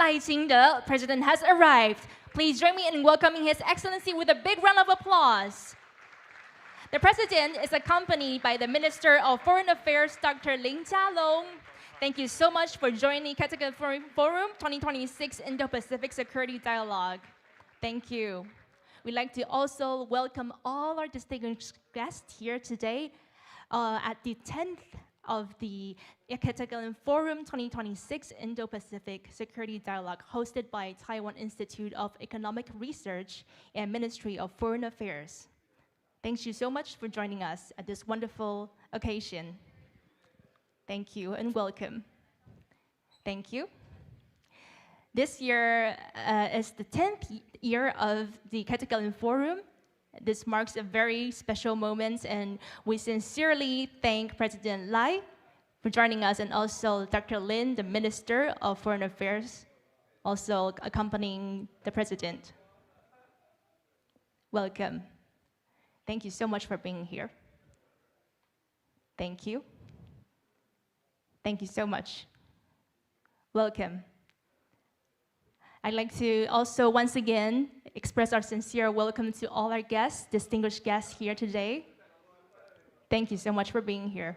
赖清德, President has arrived. Please join me in welcoming His Excellency with a big round of applause. The President is accompanied by the Minister of Foreign Affairs, Dr. Lin Jialong. Thank you so much for joining Category Forum 2026 Indo-Pacific Security Dialogue. Thank you. We'd like to also welcome all our distinguished guests here today at the 10th of the Category Forum 2026 Indo-Pacific Security Dialogue hosted by Taiwan Institute of Economic Research and Ministry of Foreign Affairs. Thank you so much for joining us at this wonderful occasion. Thank you and welcome. Thank you. This year is the 10th year of the Category Forum. This marks a very special moment, and we sincerely thank President Lai for joining us, and also Dr. Lin, the Minister of Foreign Affairs, also accompanying the President. Welcome. Thank you so much for being here. Thank you. Thank you so much. Welcome. I'd like to also once again express our sincere welcome to all our guests, distinguished guests here today. Thank you so much for being here.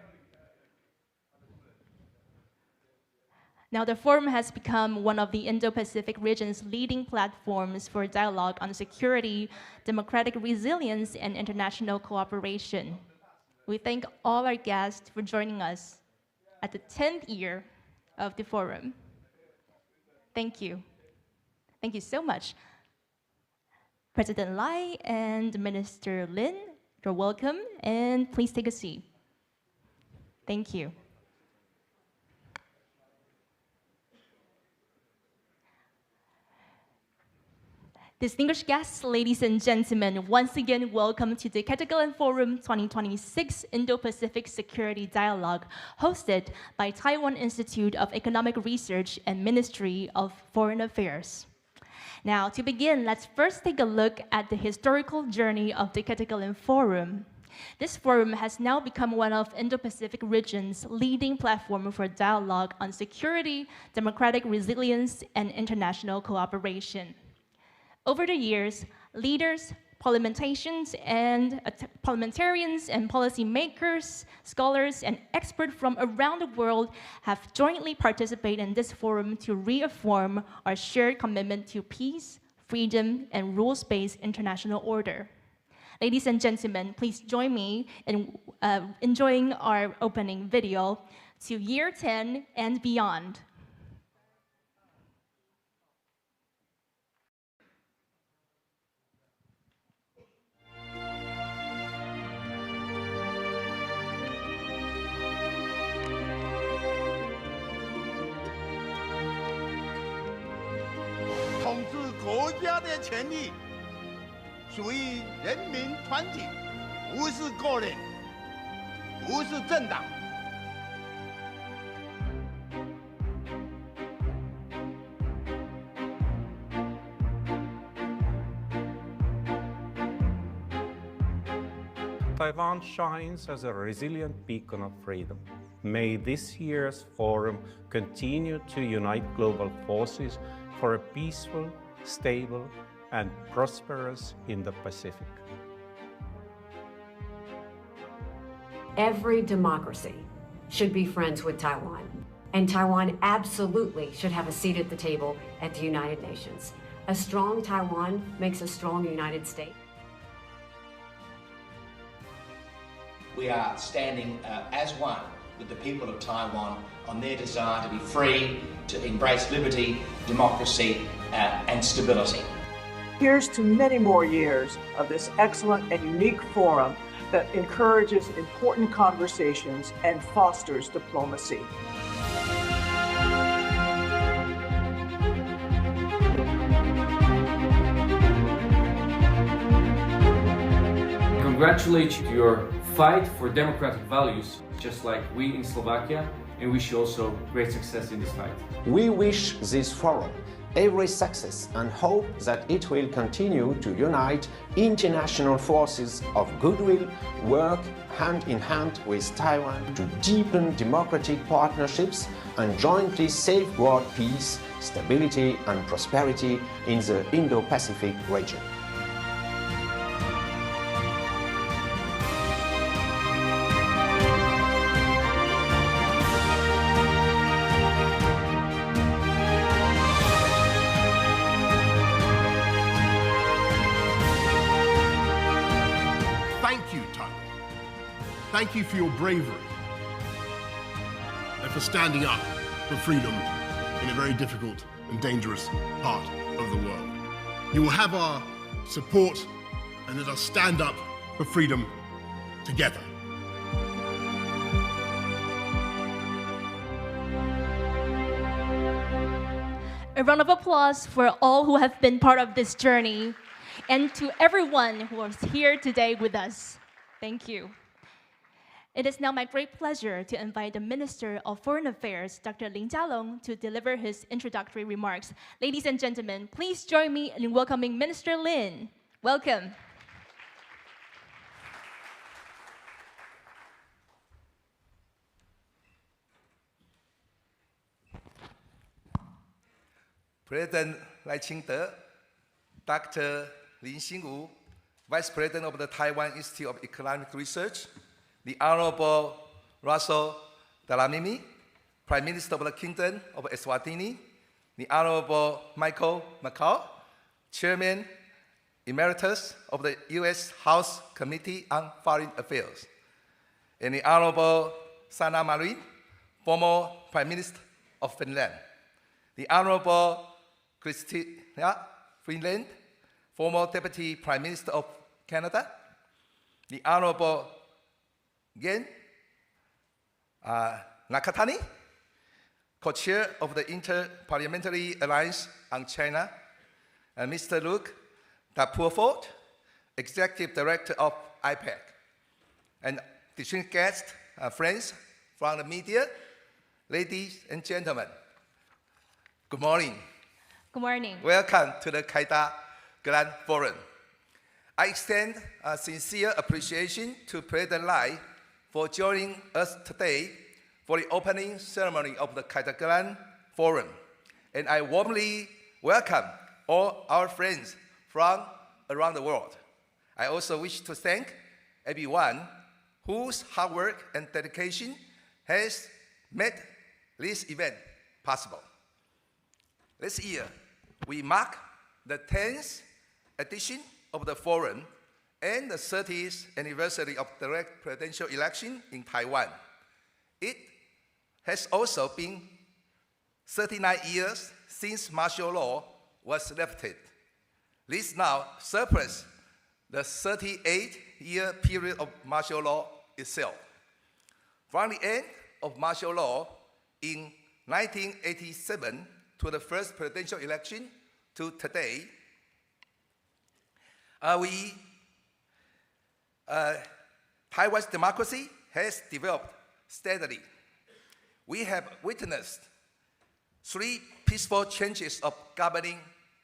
Now, the forum has become one of the Indo-Pacific region's leading platforms for dialogue on security, democratic resilience, and international cooperation. We thank all our guests for joining us at the 10th year of the forum. Thank you. Thank you so much. President Lai and Minister Lin, you're welcome, and please take a seat. Thank you. Distinguished guests, ladies and gentlemen, once again, welcome to the Category Forum 2026 Indo-Pacific Security Dialogue, hosted by Taiwan Institute of Economic Research and Ministry of Foreign Affairs. Now, to begin, let's first take a look at the historical journey of the Category Forum. This forum has now become one of Indo-Pacific region's leading platform for dialogue on security, democratic resilience, and international cooperation. Over the years, leaders, parliamentarians, and policymakers, scholars, and experts from around the world have jointly participated in this forum to reaffirm our shared commitment to peace, freedom, and rules-based international order. Ladies and gentlemen, please join me in enjoying our opening video to Year 10 and Beyond.统治国家的权利属于人民团体，不是个人，不是政党。Taiwan shines as a resilient beacon of freedom. May this year's forum continue to unite global forces for a peaceful, stable, and prosperous Indo-Pacific. Every democracy should be friends with Taiwan, and Taiwan absolutely should have a seat at the table at the United Nations. A strong Taiwan makes a strong United States. We are standing as one with the people of Taiwan on their desire to be free, to embrace liberty, democracy, and stability. Here's to many more years of this excellent and unique forum that encourages important conversations and fosters diplomacy. Congratulate you to your fight for democratic values, just like we in Slovakia, and wish you also great success in this fight. We wish this forum every success and hope that it will continue to unite international forces of goodwill, work hand in hand with Taiwan to deepen democratic partnerships and jointly safeguard peace, stability, and prosperity in the Indo-Pacific region. Thank you, Taiwan. Thank you for your bravery and for standing up for freedom in a very difficult and dangerous part of the world. You will have our support, and let us stand up for freedom together. A round of applause for all who have been part of this journey, and to everyone who is here today with us. Thank you. It is now my great pleasure to invite the Minister of Foreign Affairs, Dr. Lin Jialong, to deliver his introductory remarks. Ladies and gentlemen, please join me in welcoming Minister Lin. Welcome. President赖清德, Dr. Lin Xingwu, Vice President of the Taiwan Institute of Economic Research, the Honorable Russell Dlamini, Prime Minister of the Kingdom of Eswatini, the Honorable Michael McCall, Chairman Emeritus of the U.S. House Committee on Foreign Affairs, and the Honorable Sanna Marin, former Prime Minister of Finland, the Honorable Chrystia Freeland, former Deputy Prime Minister of Canada, the Honorable Gen Nakatani, co-chair of the Inter-Parliamentary Alliance on China, and Mr. Luc Dapourfort, Executive Director of IPAC, and distinguished guests, friends from the media, ladies and gentlemen, good morning. Good morning. Welcome to the凯達格蘭 Forum. I extend a sincere appreciation to President Lai for joining us today for the opening ceremony of the凯達格蘭 Forum. And I warmly welcome all our friends from around the world. I also wish to thank everyone whose hard work and dedication has made this event possible. This year, we mark the 10th edition of the Forum and the 30th anniversary of direct presidential election in Taiwan. It has also been 39 years since martial law was lifted. This now surpasses the 38-year period of martial law itself. From the end of martial law in 1987 to the first presidential election to today, Taiwan's democracy has developed steadily. We have witnessed 3 peaceful changes of governing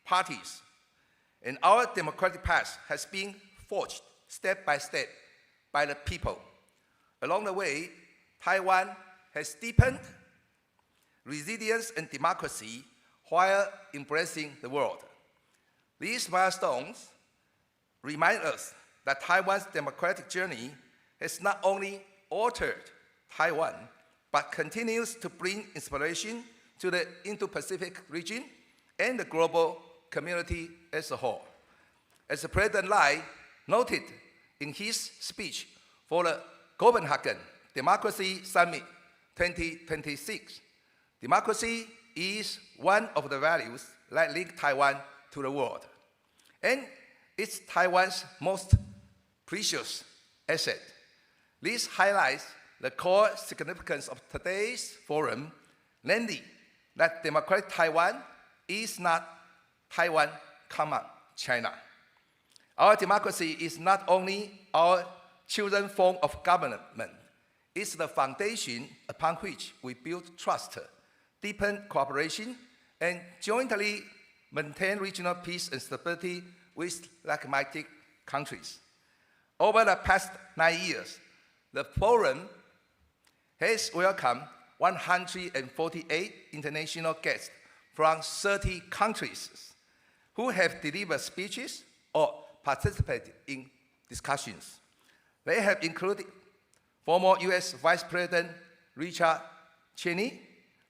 parties, and our democratic path has been forged step by step by the people. Along the way, Taiwan has deepened resilience and democracy while embracing the world. These milestones remind us that Taiwan's democratic journey has not only altered Taiwan, but continues to bring inspiration to the Indo-Pacific region and the global community as a whole. As President Lai noted in his speech for the Copenhagen Democracy Summit 2026, democracy is one of the values that link Taiwan to the world, and it's Taiwan's most precious asset. This highlights the core significance of today's forum, namely that democratic Taiwan is not Taiwan, China. Our democracy is not only our chosen form of government, it's the foundation upon which we build trust, deepen cooperation, and jointly maintain regional peace and stability with like-minded countries. Over the past 9 years, the Forum has welcomed 148 international guests from 30 countries who have delivered speeches or participated in discussions. They have included former US Vice President Richard Cheney,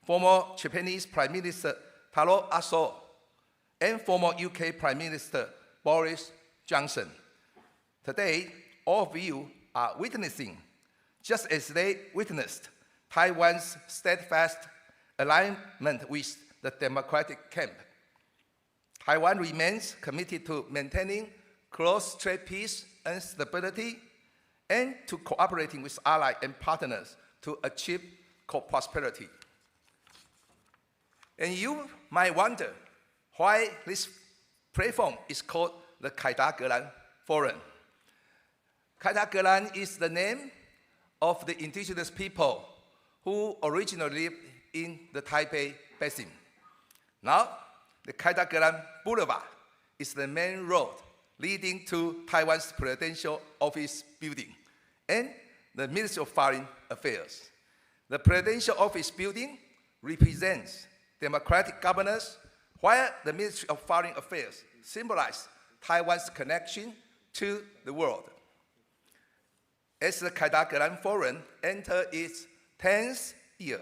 former Japanese Prime Minister Taro Aso, and former UK Prime Minister Boris Johnson. Today, all of you are witnessing, just as they witnessed, Taiwan's steadfast alignment with the democratic camp. Taiwan remains committed to maintaining close trade peace and stability, and to cooperating with allies and partners to achieve co-prosperity. And you might wonder why this platform is called the凯达格兰Forum.凯达格兰 is the name of the indigenous people who originally lived in the Taipei Basin. Now, the凯达格兰Boulevard is the main road leading to Taiwan's Presidential Office Building and the Ministry of Foreign Affairs. The Presidential Office Building represents democratic governance, while the Ministry of Foreign Affairs symbolizes Taiwan's connection to the world. As the凯达格兰Forum enters its 10th year,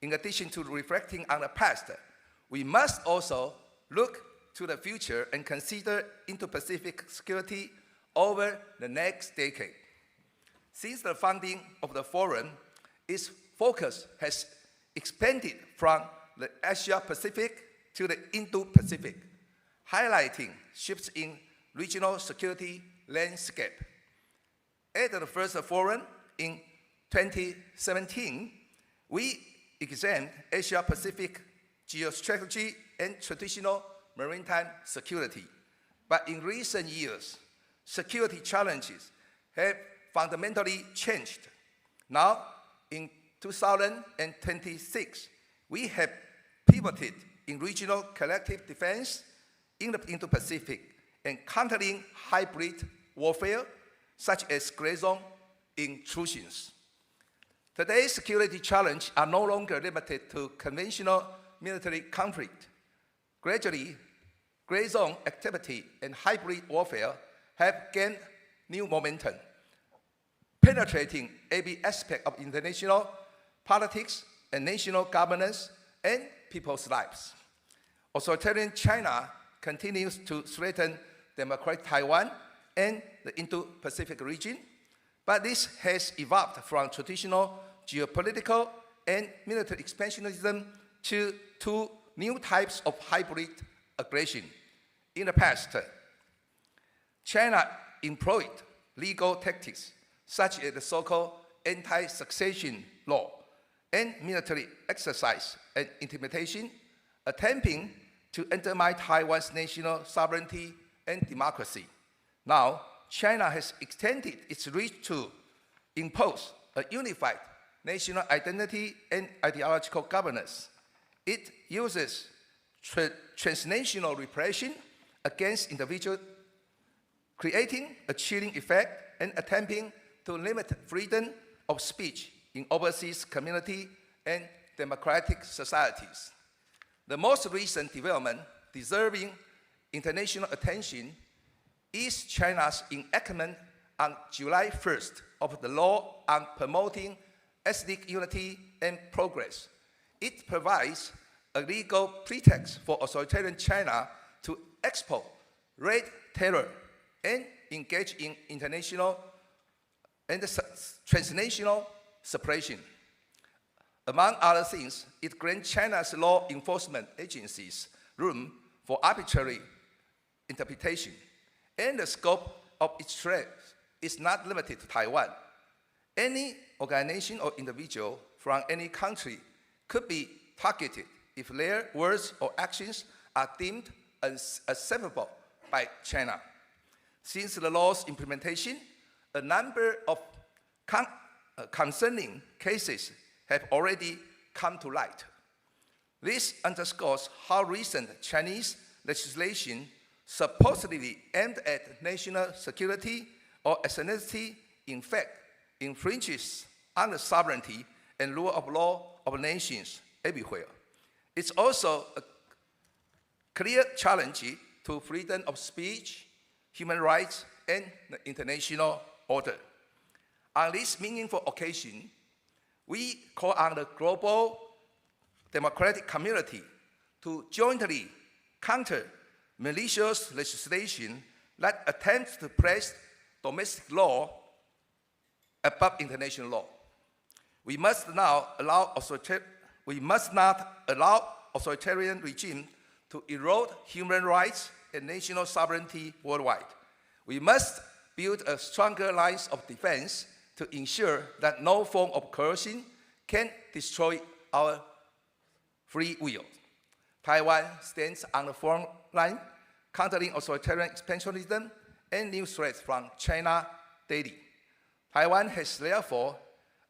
in addition to reflecting on the past, we must also look to the future and consider Indo-Pacific security over the next decade. Since the founding of the Forum, its focus has expanded from the Asia-Pacific to the Indo-Pacific, highlighting shifts in regional security landscape. At the first forum in 2017, we examined Asia-Pacific geostrategy and traditional maritime security. But in recent years, security challenges have fundamentally changed. Now, in 2026, we have pivoted in regional collective defense in the Indo-Pacific and countering hybrid warfare, such as gray zone intrusions. Today's security challenges are no longer limited to conventional military conflict. Gradually, gray zone activity and hybrid warfare have gained new momentum, penetrating every aspect of international politics and national governance and people's lives. Authoritarian China continues to threaten democratic Taiwan and the Indo-Pacific region, but this has evolved from traditional geopolitical and military expansionism to two new types of hybrid aggression. In the past, China employed legal tactics such as the so-called anti-succession law and military exercise and intimidation, attempting to undermine Taiwan's national sovereignty and democracy. Now, China has extended its reach to impose a unified national identity and ideological governance. It uses transnational repression against individuals, creating a chilling effect and attempting to limit freedom of speech in overseas community and democratic societies. The most recent development deserving international attention is China's enactment on July 1st of the law on promoting ethnic unity and progress. It provides a legal pretext for authoritarian China to export red terror and engage in international and transnational separation. Among other things, it grants China's law enforcement agencies room for arbitrary interpretation, and the scope of its threat is not limited to Taiwan. Any organization or individual from any country could be targeted if their words or actions are deemed unacceptable by China. Since the law's implementation, a number of concerning cases have already come to light. This underscores how recent Chinese legislation supposedly aimed at national security or ethnicity, in fact, infringes on the sovereignty and rule of law of nations everywhere. It's also clear challenge to freedom of speech, human rights, and the international order. On this meaningful occasion, we call on the global democratic community to jointly counter malicious legislation that attempts to place domestic law above international law. We must not allow authoritarian regime to erode human rights and national sovereignty worldwide. We must build a stronger lines of defense to ensure that no form of coercion can destroy our free will. Taiwan stands on the front line, countering authoritarian expansionism and new threats from China daily. Taiwan has therefore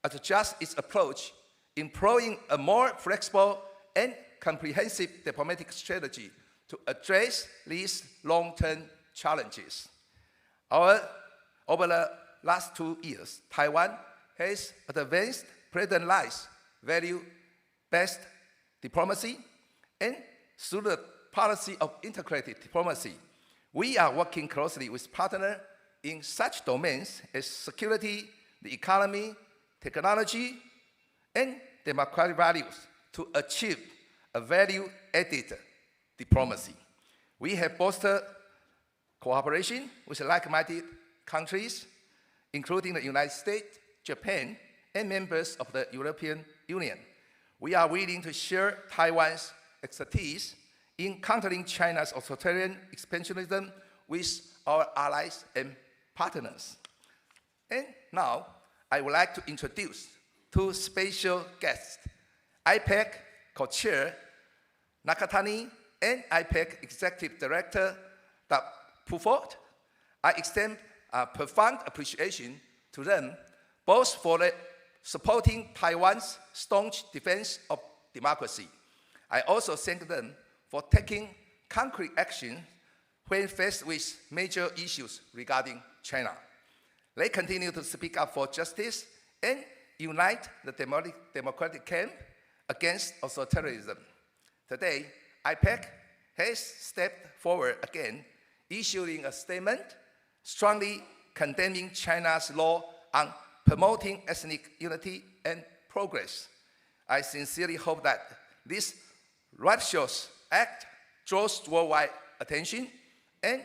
adjusted its approach, employing a more flexible and comprehensive diplomatic strategy to address these long-term challenges. Over the last 2 years, Taiwan has advanced President Lai's value-based diplomacy, and through the policy of integrated diplomacy, we are working closely with partners in such domains as security, the economy, technology, and democratic values to achieve a value-added diplomacy. We have fostered cooperation with like-minded countries, including the United States, Japan, and members of the European Union. We are willing to share Taiwan's expertise in countering China's authoritarian expansionism with our allies and partners. And now, I would like to introduce 2 special guests, IPAC co-chair Nakatani and IPAC executive director Dr. Pufort. I extend profound appreciation to them, both for supporting Taiwan's staunch defense of democracy. I also thank them for taking concrete action when faced with major issues regarding China. They continue to speak up for justice and unite the democratic camp against authoritarianism. Today, IPAC has stepped forward again, issuing a statement strongly condemning China's law on promoting ethnic unity and progress. I sincerely hope that this righteous act draws worldwide attention and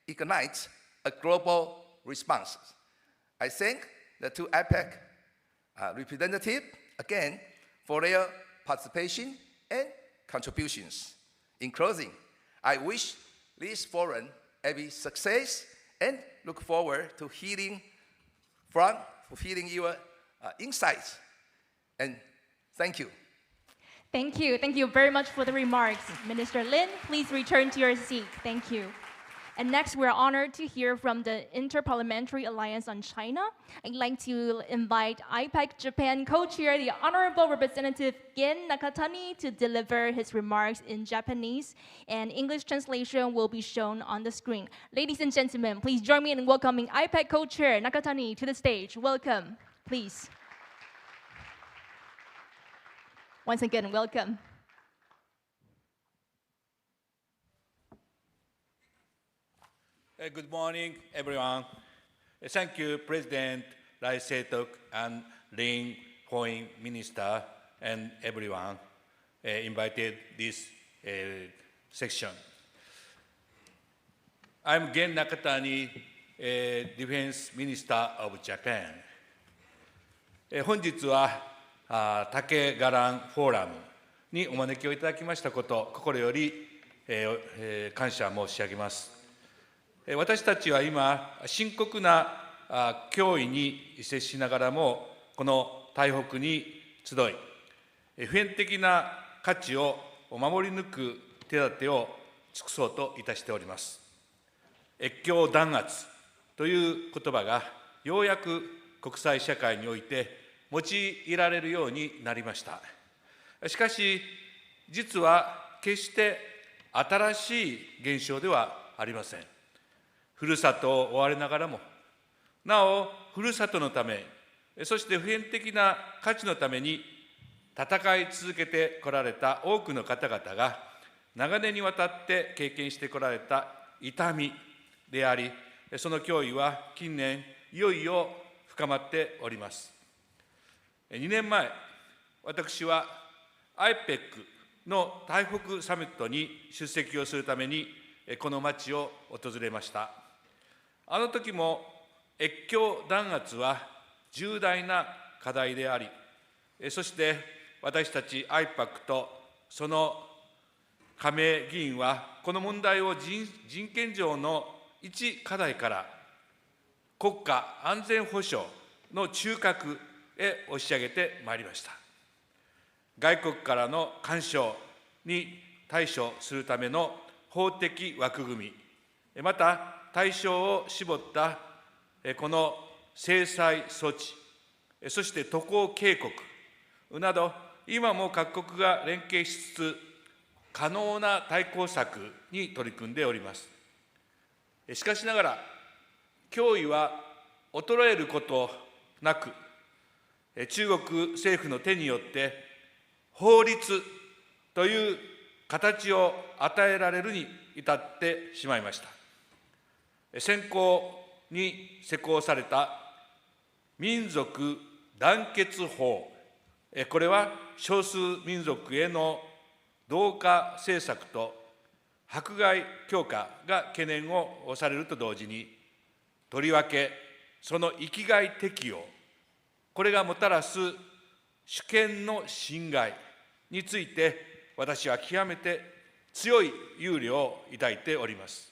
ignites a global response. I thank the 2 IPAC representatives again for their participation and contributions. In closing, I wish this forum every success and look forward to hearing your insights. And thank you. Thank you. Thank you very much for the remarks. Minister Lin, please return to your seat. Thank you. And next, we're honored to hear from the Interparliamentary Alliance on China. I'd like to invite IPAC Japan co-chair, the Honorable Representative Gen Nakatani, to deliver his remarks in Japanese, and English translation will be shown on the screen. Ladies and gentlemen, please join me in welcoming IPAC co-chair Nakatani to the stage. Welcome, please. Once again, welcome. Good morning, everyone. Thank you, President Lai Setok and Lin Foreign Minister and everyone invited this section. I'm Gen Nakatani, Defense Minister of Japan. 本日は竹ガランフォーラムにお招きをいただきましたこと、心より感謝申し上げます。私たちは今、深刻な脅威に接しながらも、この台北に集い、普遍的な価値を守り抜く手立てを尽くそうといたしております。越境弾圧という言葉が、ようやく国際社会において用いられるようになりました。しかし、実は決して新しい現象ではありません。ふるさとを追われながらも、なお、ふるさとのため、そして普遍的な価値のために戦い続けてこられた多くの方々が、長年にわたって経験してこられた痛みであり、その脅威は近年、いよいよ深まっております。2年前、私は IPEC の台北サミットに出席をするために、この町を訪れました。あの時も越境弾圧は重大な課題であり、そして私たち IPAC とその加盟議員は、この問題を人権上の一課題から国家安全保障の中核へ押し上げてまいりました。外国からの干渉に対処するための法的枠組み、また対象を絞ったこの制裁措置、そして渡航警告など、今も各国が連携しつつ、可能な対抗策に取り組んでおります。しかしながら、脅威は衰えることなく、中国政府の手によって法律という形を与えられるに至ってしまいました。先行に施行された民族団結法、これは少数民族への同化政策と迫害強化が懸念をされると同時に、とりわけその域外適用、これがもたらす主権の侵害について、私は極めて強い憂慮を抱いております。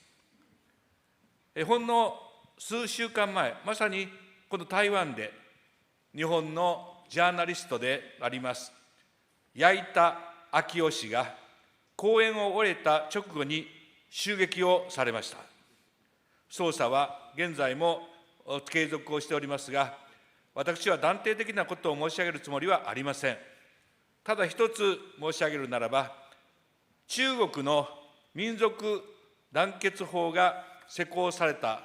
ほんの数週間前、まさにこの台湾で、日本のジャーナリストであります矢板昭夫氏が講演を終えた直後に襲撃をされました。捜査は現在も継続をしておりますが、私は断定的なことを申し上げるつもりはありません。ただ一つ申し上げるならば、中国の民族団結法が施行された、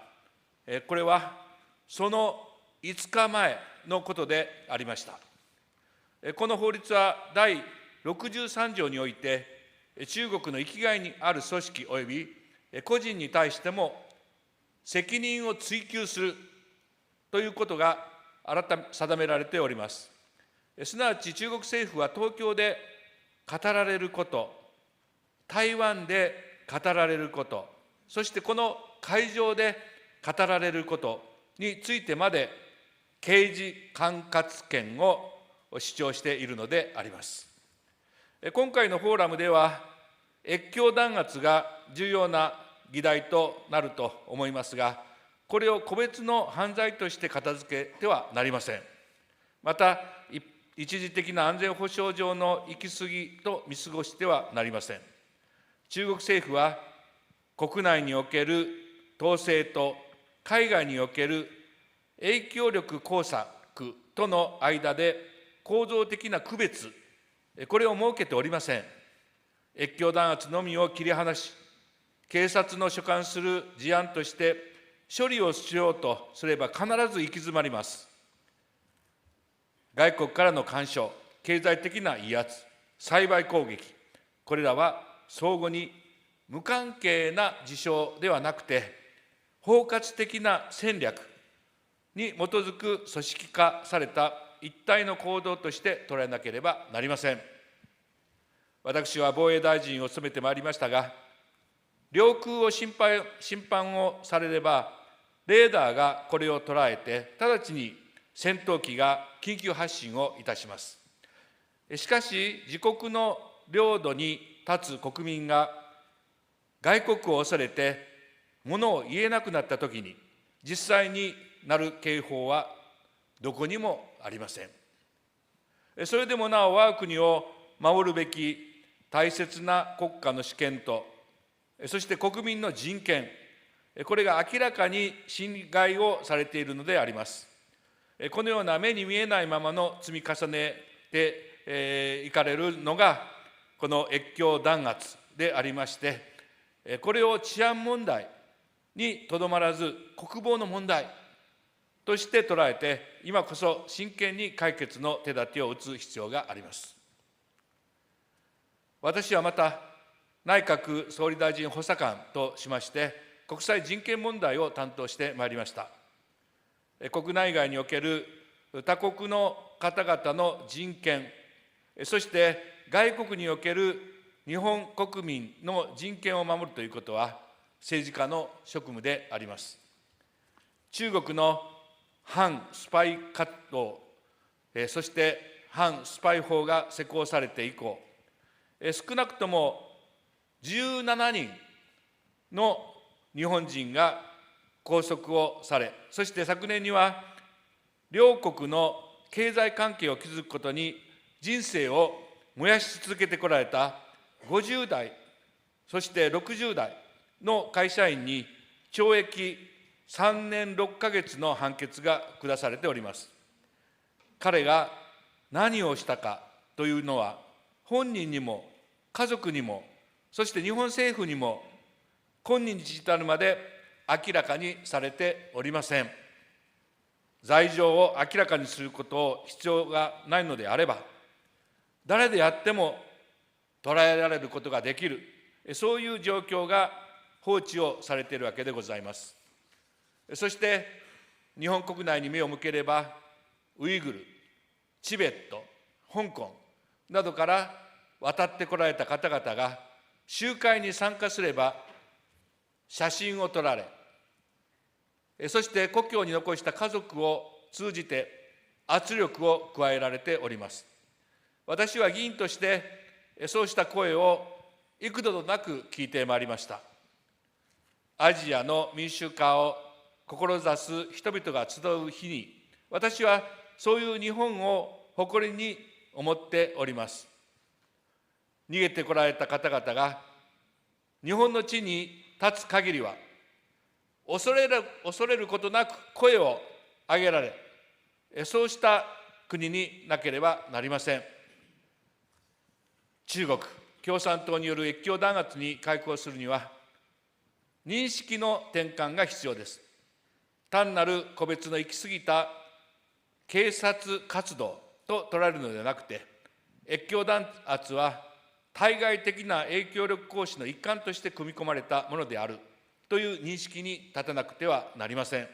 これはその5日前のことでありました。この法律は第63条において、中国の域外にある組織及び個人に対しても責任を追及するということが定められております。すなわち中国政府は東京で語られること、台湾で語られること、そしてこの会場で語られることについてまで刑事管轄権を主張しているのであります。今回のフォーラムでは、越境弾圧が重要な議題となると思いますが、これを個別の犯罪として片付けてはなりません。また、一時的な安全保障上の行き過ぎと見過ごしてはなりません。中国政府は、国内における統制と海外における影響力工作との間で構造的な区別、これを設けておりません。越境弾圧のみを切り離し、警察の所管する事案として処理をしようとすれば必ず行き詰まります。外国からの干渉、経済的な威圧、サイバー攻撃、これらは相互に無関係な事象ではなくて、包括的な戦略に基づく組織化された一体の行動として捉えなければなりません。私は防衛大臣を務めてまいりましたが、領空を侵犯をされれば、レーダーがこれを捉えて、直ちに戦闘機が緊急発進をいたします。しかし、自国の領土に立つ国民が外国を恐れて物を言えなくなったときに、実際になる警報はどこにもありません。それでもなお我が国を守るべき大切な国家の主権と、そして国民の人権、これが明らかに侵害をされているのであります。このような目に見えないままの積み重ねていかれるのが、この越境弾圧でありまして、これを治安問題にとどまらず、国防の問題として捉えて、今こそ真剣に解決の手立てを打つ必要があります。私はまた、内閣総理大臣補佐官としまして、国際人権問題を担当してまいりました。国内外における他国の方々の人権、そして外国における日本国民の人権を守るということは、政治家の職務であります。中国の反スパイ活動、そして反スパイ法が施行されて以降、少なくとも17人の日本人が拘束をされ、そして昨年には両国の経済関係を築くことに人生を燃やし続けてこられた50代、そして60代の会社員に懲役3年6ヶ月の判決が下されております。彼が何をしたかというのは、本人にも家族にも、そして日本政府にも今日に至るまで明らかにされておりません。罪状を明らかにすることを必要がないのであれば、誰であっても捕らえられることができる、そういう状況が放置をされているわけでございます。そして日本国内に目を向ければ、ウイグル、チベット、香港などから渡ってこられた方々が集会に参加すれば写真を撮られ、そして故郷に残した家族を通じて圧力を加えられております。私は議員としてそうした声を幾度となく聞いてまいりました。アジアの民主化を志す人々が集う日に、私はそういう日本を誇りに思っております。逃げてこられた方々が日本の地に立つ限りは、恐れることなく声を上げられ、そうした国になければなりません。中国共産党による越境弾圧に対抗するには、認識の転換が必要です。単なる個別の行き過ぎた警察活動と捉えるのではなくて、越境弾圧は対外的な影響力行使の一環として組み込まれたものであるという認識に立たなくてはなりません。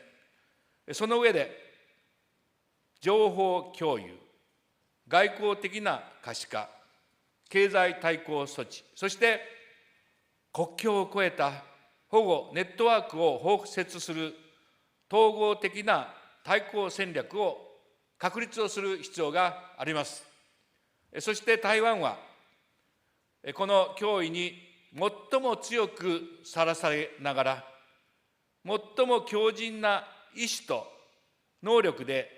その上で、情報共有、外交的な可視化、経済対抗措置、そして国境を越えた保護ネットワークを包摂する統合的な対抗戦略を確立をする必要があります。そして台湾は、この脅威に最も強くさらされながら、最も強靭な意志と能力で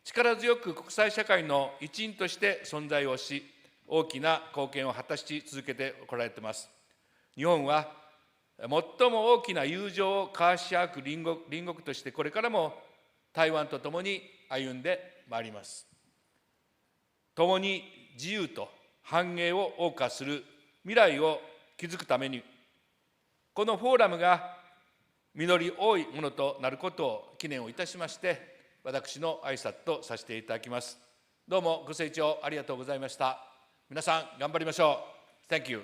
力強く国際社会の一員として存在をし、大きな貢献を果たし続けてこられています。日本は最も大きな友情を交わし合う隣国として、これからも台湾とともに歩んでまいります。共に自由と繁栄を謳歌する未来を築くために、このフォーラムが実り多いものとなることを記念をいたしまして、私の挨拶とさせていただきます。どうもご清聴ありがとうございました。皆さん頑張りましょう。Thank you.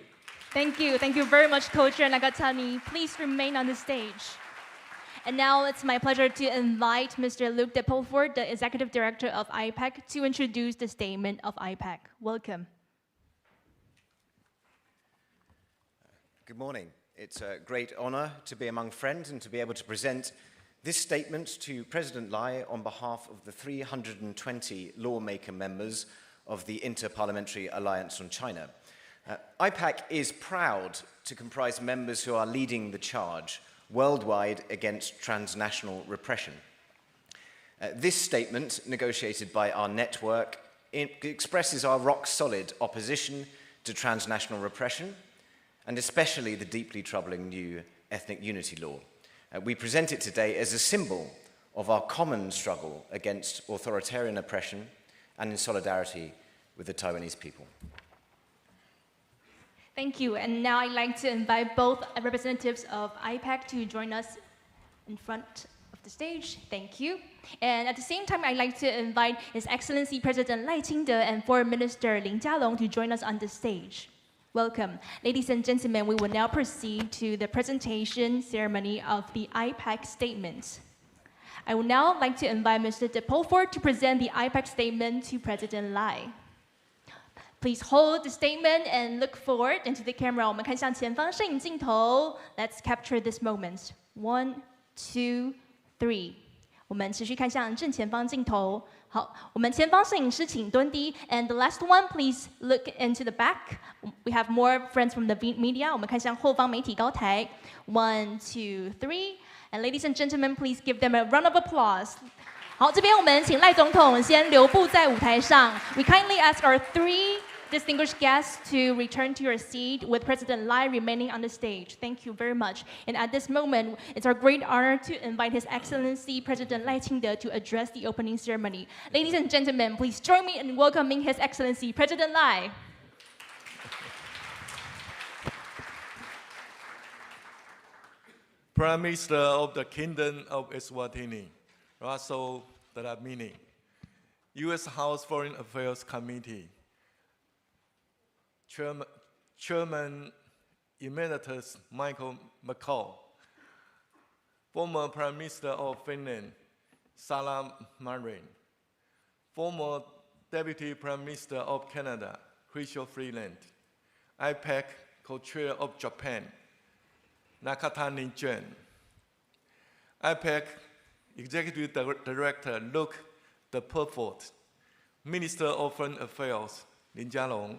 Thank you. Thank you very much, Co-Chair Nagatani. Please remain on the stage. And now it's my pleasure to invite Mr. Luc de Pulford, the Executive Director of IPAC, to introduce the statement of IPAC. Welcome. Good morning. It's a great honor to be among friends and to be able to present this statement to President Lai on behalf of the 320 lawmaker members of the Inter-Parliamentary Alliance on China. IPAC is proud to comprise members who are leading the charge worldwide against transnational repression. This statement, negotiated by our network, expresses our rock-solid opposition to transnational repression, and especially the deeply troubling new ethnic unity law. We present it today as a symbol of our common struggle against authoritarian oppression and in solidarity with the Taiwanese people. Thank you. And now I'd like to invite both representatives of IPAC to join us in front of the stage. Thank you. And at the same time, I'd like to invite His Excellency President赖清德and Foreign Minister Lin Jialong to join us on the stage. Welcome. Ladies and gentlemen, we will now proceed to the presentation ceremony of the IPAC statement. I would now like to invite Mr. De Pulford to present the IPAC statement to President Lai. Please hold the statement and look forward into the camera. 我们看向前方摄影镜头 Let's capture this moment. 1, 2, 3. 我们持续看向正前方镜头。好，我们前方摄影师请蹲低 ，and the last one, please look into the back. We have more friends from the media. 我们看向后方媒体高台。1, 2, 3, and ladies and gentlemen, please give them a round of applause. 好，这边我们请赖总统先留步在舞台上。We kindly ask our 3 distinguished guests to return to your seat with President Lai remaining on the stage. Thank you very much. And at this moment, it's our great honor to invite His Excellency President赖清德to address the opening ceremony. Ladies and gentlemen, please join me in welcoming His Excellency President Lai. Prime Minister of the Kingdom of Eswatini, Russell Dlamini, U.S. House Foreign Affairs Committee, Chairman Emeritus Michael McCall, former Prime Minister of Finland, Sarah Marin, former Deputy Prime Minister of Canada, Chrystia Freeland, IPAC Co-Chair of Japan, Nakatani Jen, IPAC Executive Director Luke De Pulford, Minister of Foreign Affairs Lin Jialong,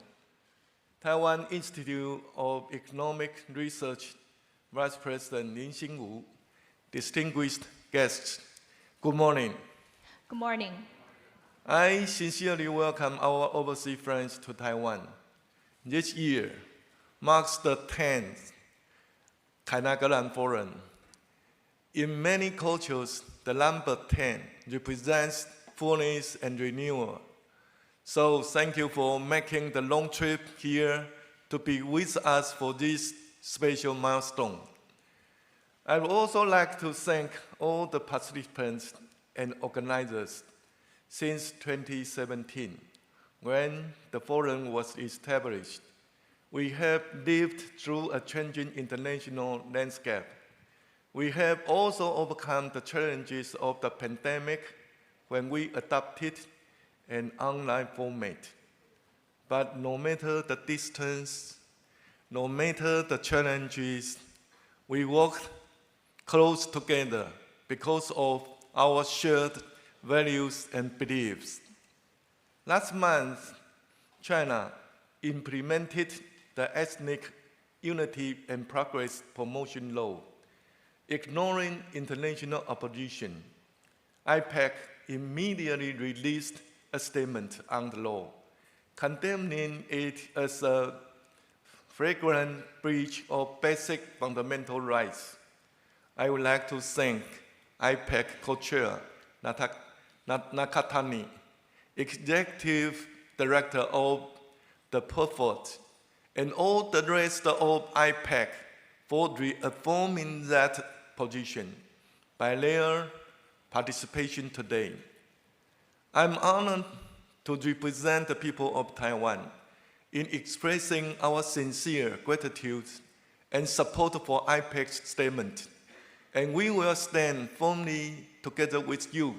Taiwan Institute of Economic Research Vice President Lin Xingwu, distinguished guests, good morning. Good morning. I sincerely welcome our overseas friends to Taiwan. This year marks the 10th凯达格兰Forum. In many cultures, the number 10 represents fullness and renewal. So thank you for making the long trip here to be with us for this special milestone. I would also like to thank all the participants and organizers. Since 2017, when the forum was established, we have lived through a changing international landscape. We have also overcome the challenges of the pandemic when we adopted an online format. But no matter the distance, no matter the challenges, we worked close together because of our shared values and beliefs. Last month, China implemented the Ethnic Unity and Progress Promotion Law, ignoring international opposition. IPAC immediately released a statement on the law, condemning it as a flagrant breach of basic fundamental rights. I would like to thank IPAC co-chair Nakatani, executive director of the Pulford, and all the rest of IPAC for reaffirming that position by their participation today. I'm honored to represent the people of Taiwan in expressing our sincere gratitude and support for IPAC's statement, and we will stand firmly together with you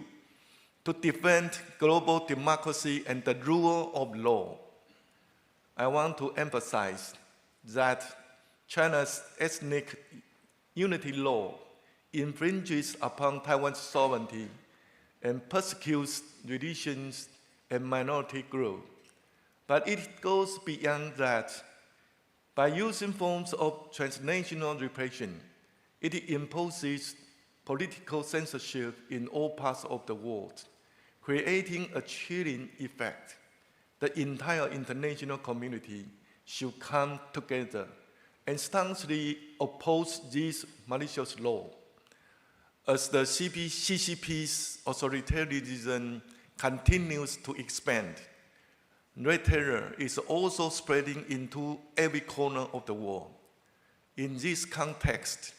to defend global democracy and the rule of law. I want to emphasize that China's ethnic unity law infringes upon Taiwan's sovereignty and persecutes religions and minority groups. But it goes beyond that. By using forms of transnational repression, it imposes political censorship in all parts of the world, creating a chilling effect. The entire international community should come together and staunchly oppose this malicious law. As the CCP's authoritarianism continues to expand, red terror is also spreading into every corner of the world. In this context,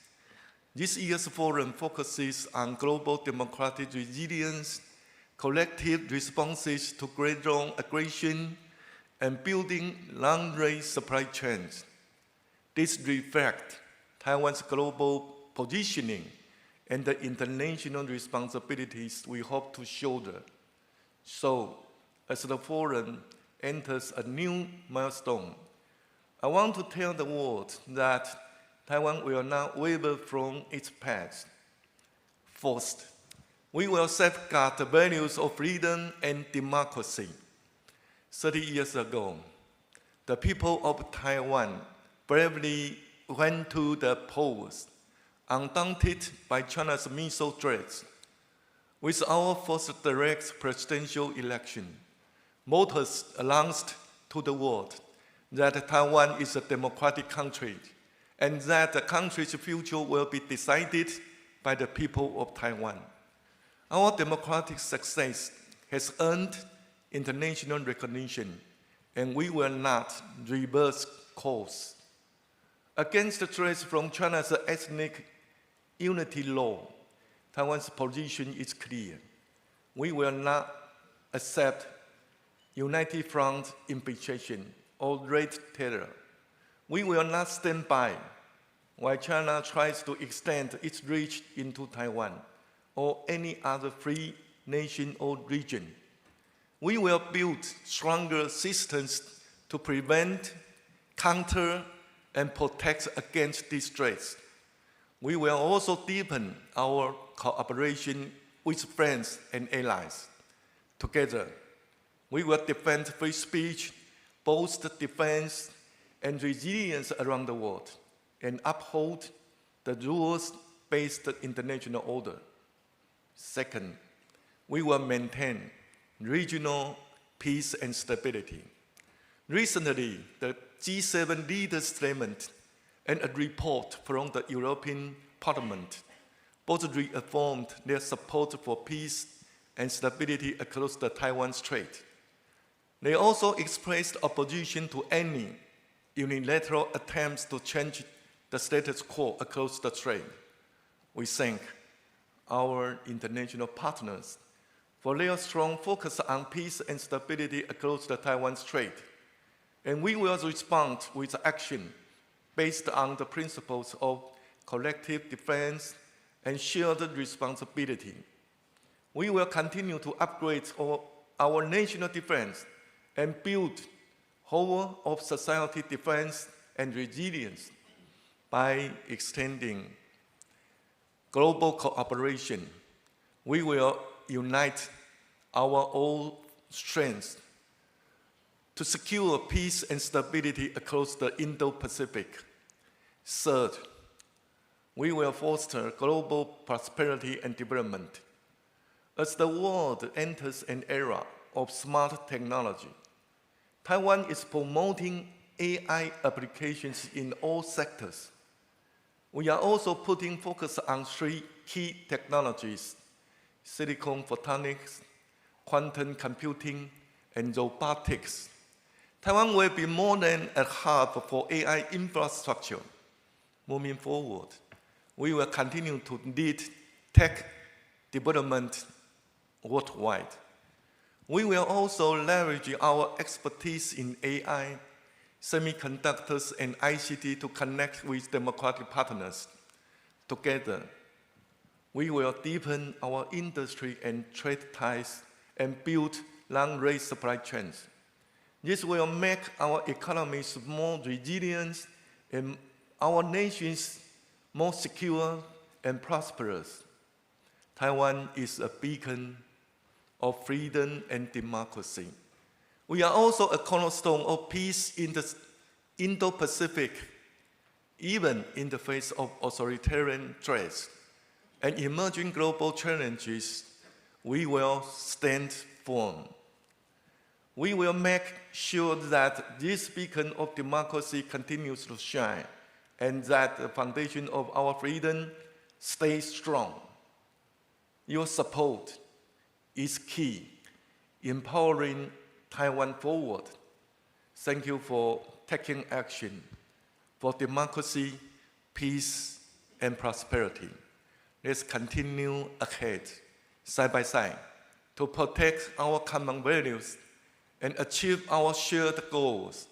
this year's forum focuses on global democratic resilience, collective responses to global aggression, and building long-range supply chains. This reflects Taiwan's global positioning and the international responsibilities we hope to shoulder. So, as the forum enters a new milestone, I want to tell the world that Taiwan will not waver from its path. First, we will safeguard the values of freedom and democracy. 30 years ago, the people of Taiwan bravely went to the polls, undaunted by China's missile threats. With our first direct presidential election, voters announced to the world that Taiwan is a democratic country and that the country's future will be decided by the people of Taiwan. Our democratic success has earned international recognition, and we will not reverse course. Against the threats from China's ethnic unity law, Taiwan's position is clear. We will not accept united front infiltration or red terror. We will not stand by while China tries to extend its reach into Taiwan or any other free nation or region. We will build stronger systems to prevent, counter, and protect against these threats. We will also deepen our cooperation with friends and allies. Together, we will defend free speech, boost defense and resilience around the world, and uphold the rules-based international order. Second, we will maintain regional peace and stability. Recently, the G7 leaders' statement and a report from the European Parliament both reaffirmed their support for peace and stability across the Taiwan Strait. They also expressed opposition to any unilateral attempts to change the status quo across the strait. We thank our international partners for their strong focus on peace and stability across the Taiwan Strait. And we will respond with action based on the principles of collective defense and shared responsibility. We will continue to upgrade our national defense and build whole of society defense and resilience by extending global cooperation. We will unite our all strengths to secure peace and stability across the Indo-Pacific. Third, we will foster global prosperity and development. As the world enters an era of smart technology, Taiwan is promoting AI applications in all sectors. We are also putting focus on 3 key technologies: silicon photonics, quantum computing, and robotics. Taiwan will be more than a hub for AI infrastructure. Moving forward, we will continue to lead tech development worldwide. We will also leverage our expertise in AI, semiconductors, and ICT to connect with democratic partners. Together, we will deepen our industry and trade ties and build long-range supply chains. This will make our economies more resilient and our nations more secure and prosperous. Taiwan is a beacon of freedom and democracy. We are also a cornerstone of peace in the Indo-Pacific, even in the face of authoritarian threats and emerging global challenges. We will stand firm. We will make sure that this beacon of democracy continues to shine and that the foundation of our freedom stays strong. Your support is key in powering Taiwan forward. Thank you for taking action for democracy, peace, and prosperity. Let's continue ahead, side by side, to protect our common values and achieve our shared goals.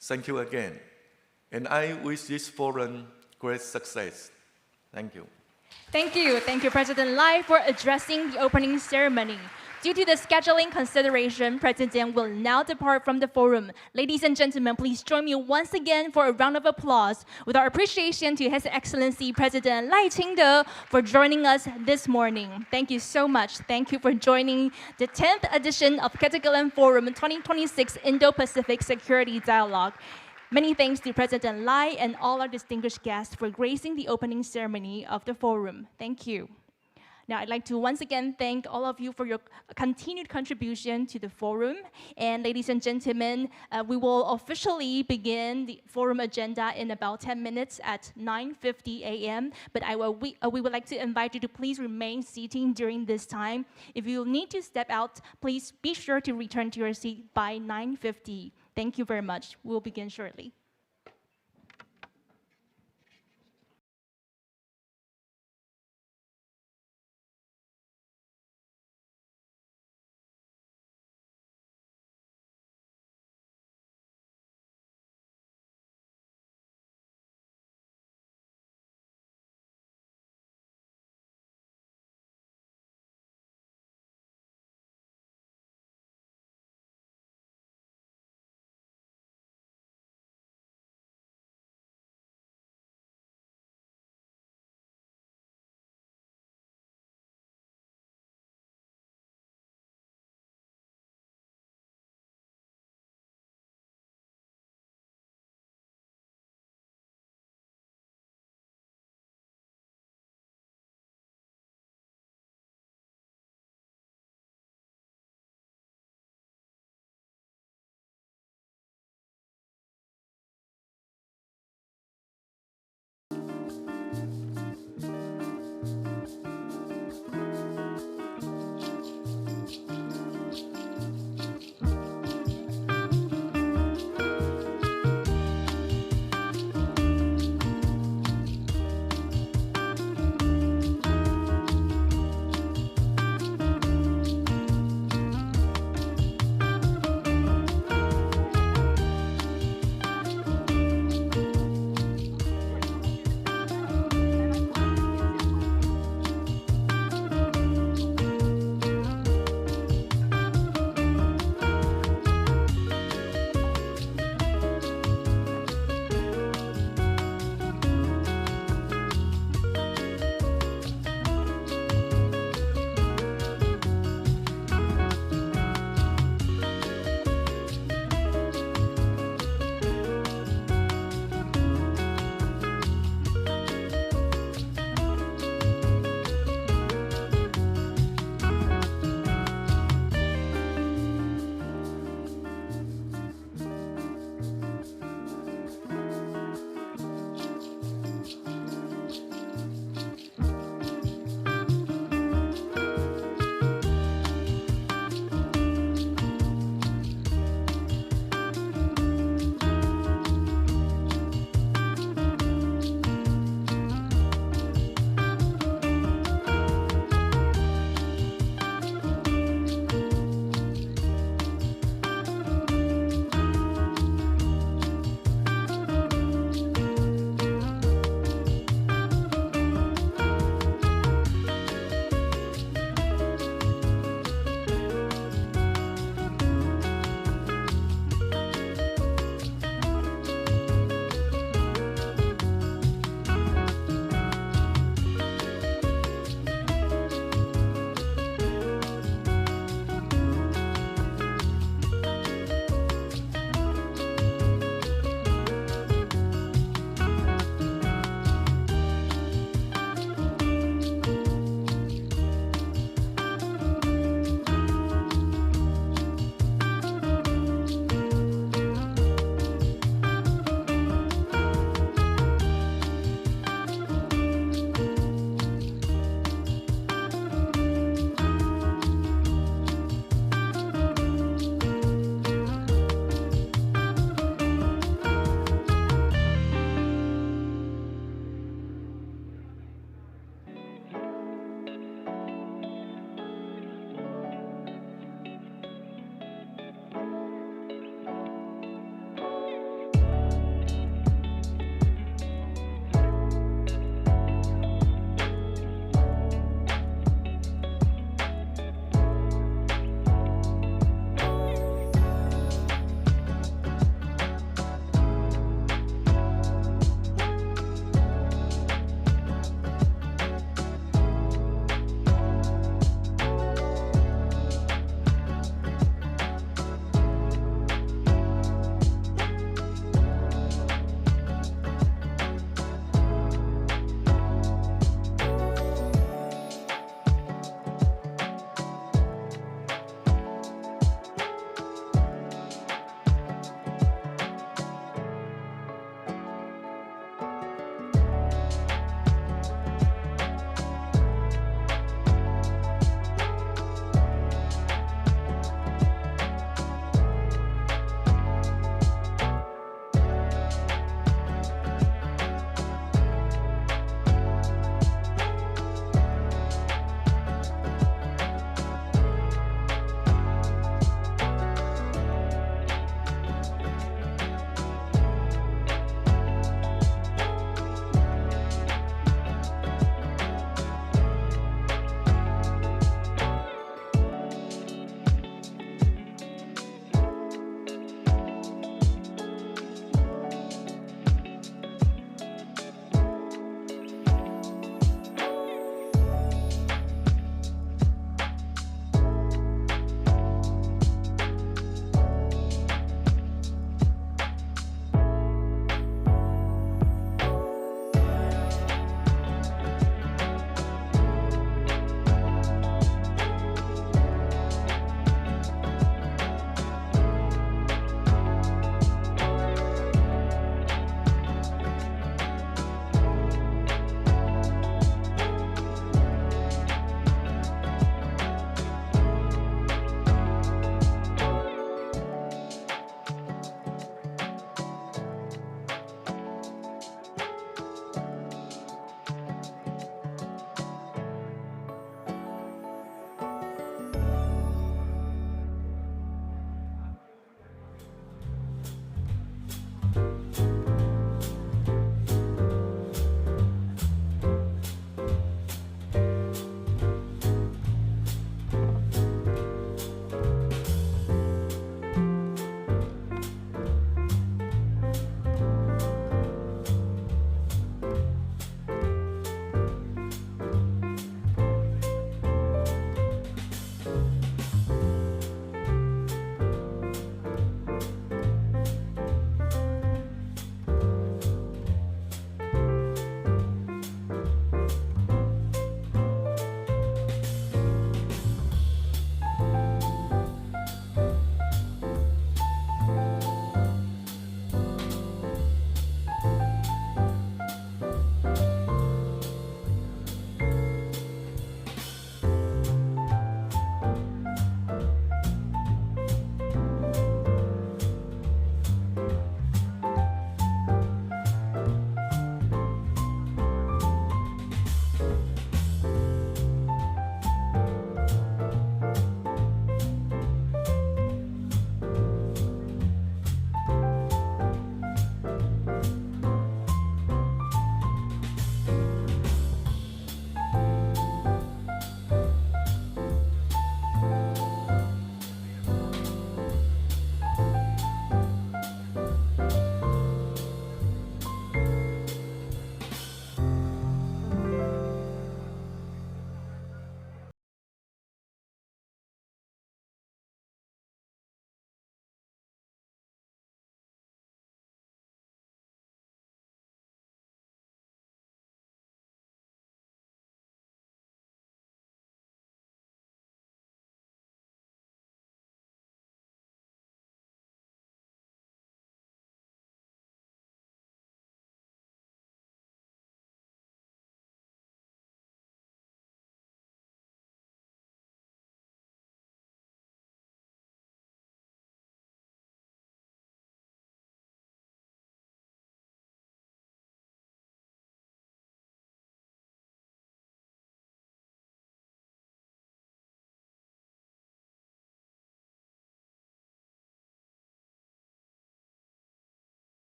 Thank you again. And I wish this forum great success. Thank you. Thank you. Thank you, President Lai, for addressing the opening ceremony. Due to the scheduling consideration, President will now depart from the forum. Ladies and gentlemen, please join me once again for a round of applause with our appreciation to His Excellency President Lai Ching-te for joining us this morning. Thank you so much. Thank you for joining the 10th edition of Ketagalan Forum 2026 Indo-Pacific Security Dialogue. Many thanks to President Lai and all our distinguished guests for gracing the opening ceremony of the forum. Thank you. Now, I'd like to once again thank all of you for your continued contribution to the forum. And ladies and gentlemen, we will officially begin the forum agenda in about 10 minutes at 9:50 a.m. But we would like to invite you to please remain seated during this time. If you need to step out, please be sure to return to your seat by 9:50. Thank you very much. We'll begin shortly.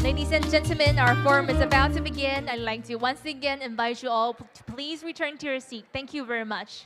Ladies and gentlemen, our forum is about to begin. I'd like to once again invite you all to please return to your seat. Thank you very much.